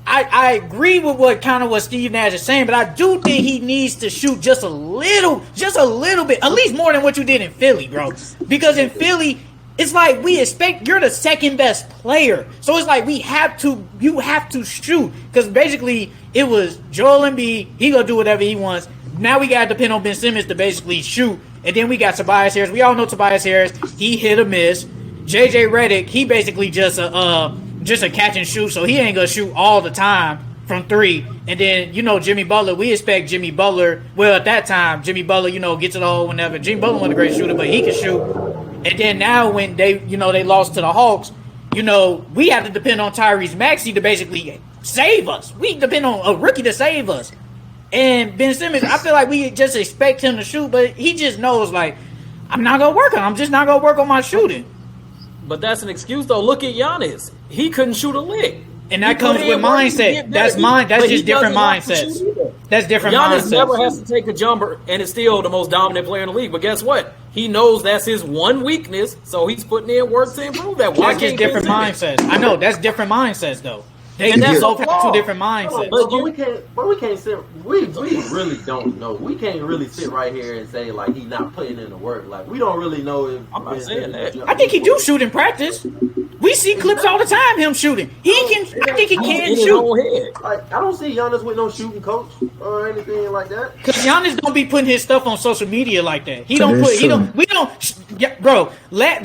I agree with what Steve Nash is saying, but I do think he needs to shoot just a little bit, at least more than what you did in Philly, bro. Because in Philly, it's like we expect you're the second best player. So it's like you have to shoot. Because basically it was Joel Embiid, he gonna do whatever he wants. Now we gotta depend on Ben Simmons to basically shoot. And then we got Tobias Harris. We all know Tobias Harris, he hit or miss. JJ Redick, he basically just a catch and shoot, so he ain't gonna shoot all the time from three. And then, Jimmy Butler, we expect Jimmy Butler, well, at that time, Jimmy Butler, get to the hole whenever. Jimmy Butler wasn't a great shooter, but he can shoot. And then now when they lost to the Hawks, we have to depend on Tyrese Maxey to basically save us. We depend on a rookie to save us. And Ben Simmons, I feel like we just expect him to shoot, but he just knows, like, I'm just not gonna work on my shooting. But that's an excuse, though. Look at Giannis. He couldn't shoot a lick. And that comes with mindset. That's just different mindset. That's different mindset. Giannis never has to take a jumper and is still the most dominant player in the league. But guess what? He knows that's his one weakness, so he's putting in work to improve that. That's just different mindsets. I know, that's different mindsets, though. And that's both have two different mindsets. But we can't sit. We really don't know. We can't really sit right here and say like he's not putting in the work. Like we don't really know if. I'm not saying that. I think he do shoot in practice. We see clips all the time him shooting. I think he can shoot. Like I don't see Giannis with no shooting coach or anything like that. Cause Giannis don't be putting his stuff on social media like that. We don't. Bro, last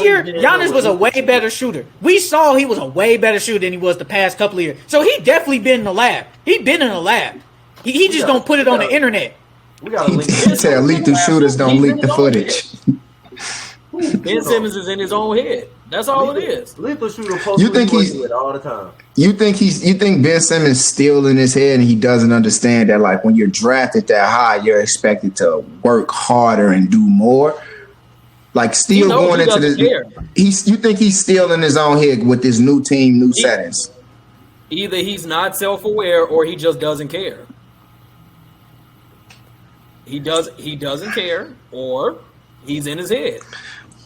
year Giannis was a way better shooter. We saw he was a way better shooter than he was the past couple of years. So he definitely been in the lab. He been in the lab. He just don't put it on the internet. We gotta link. Tell lethal shooters don't leak the footage. Ben Simmons is in his own head. That's all it is. Lethal shooter posts all the time. You think Ben Simmons still in his head and he doesn't understand that like when you're drafted that high, you're expected to work harder and do more? Like still going into this, you think he's still in his own head with this new team, new settings? Either he's not self-aware or he just doesn't care. He doesn't care, or he's in his head.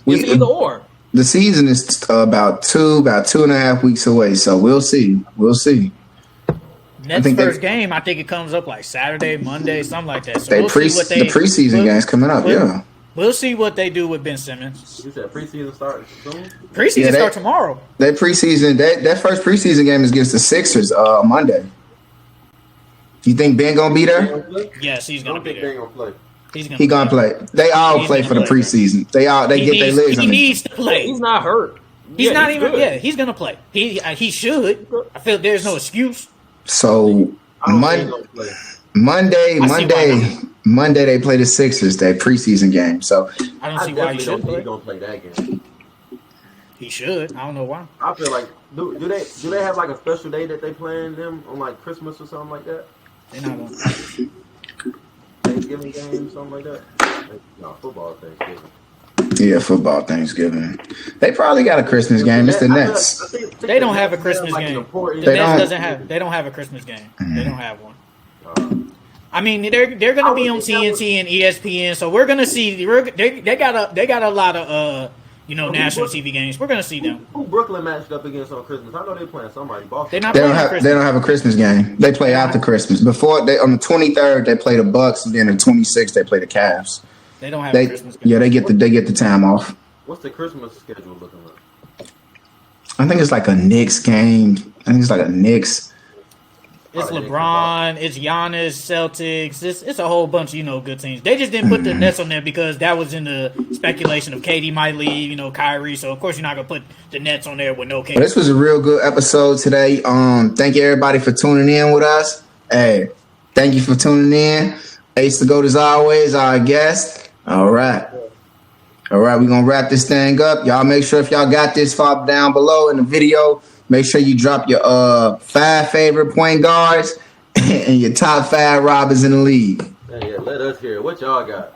It's either or. The season is about 2.5 weeks away, so we'll see. Next first game, I think it comes up like Saturday, Monday, something like that. So the preseason game's coming up. Yeah. We'll see what they do with Ben Simmons. You said preseason starts soon? Preseason starts tomorrow. That first preseason game is against the Sixers Monday. You think Ben gonna be there? Yes, he's gonna be there. Gonna play. He's gonna play. They all play for the preseason. They get their legs on. He needs to play. He's not hurt. He's not even. Good. Yeah, he's gonna play. He should. I feel there's no excuse. So Monday they play the Sixers, that preseason game. So I don't see why he shouldn't play. He's gonna play that game. He should. I don't know why. I feel like do they have like a special day that they playing them on like Christmas or something like that? They're not gonna. Thanksgiving game, something like that. No, football Thanksgiving. Yeah, football Thanksgiving. They probably got a Christmas game. It's the Nets. They don't have a Christmas game. The Nets They don't have a Christmas game. They don't have one. I mean, they're going to be on TNT and ESPN, so we're going to see. They got a lot of national TV games. We're going to see them. Who Brooklyn matched up against on Christmas? I know they're playing somebody. Boston. They don't have a Christmas game. They play after Christmas. Before on the 23rd they play the Bucks, and then the 26th they play the Cavs. They don't have a Christmas game. Yeah, they get the time off. What's the Christmas schedule looking like? I think it's like a Knicks game. I think it's like a Knicks. It's LeBron, it's Giannis, Celtics. It's a whole bunch of, good teams. They just didn't put the Nets on there because that was in the speculation of KD might leave, Kyrie. So, of course, you're not going to put the Nets on there with no KD. This was a real good episode today. Thank you, everybody, for tuning in with us. Hey, thank you for tuning in. Ace the GOAT, as always, our guest. All right, we're going to wrap this thing up. Y'all make sure if y'all got this far down below in the video, make sure you drop your 5 favorite point guards and your top 5 robbers in the league. Yeah, let us hear it. What y'all got?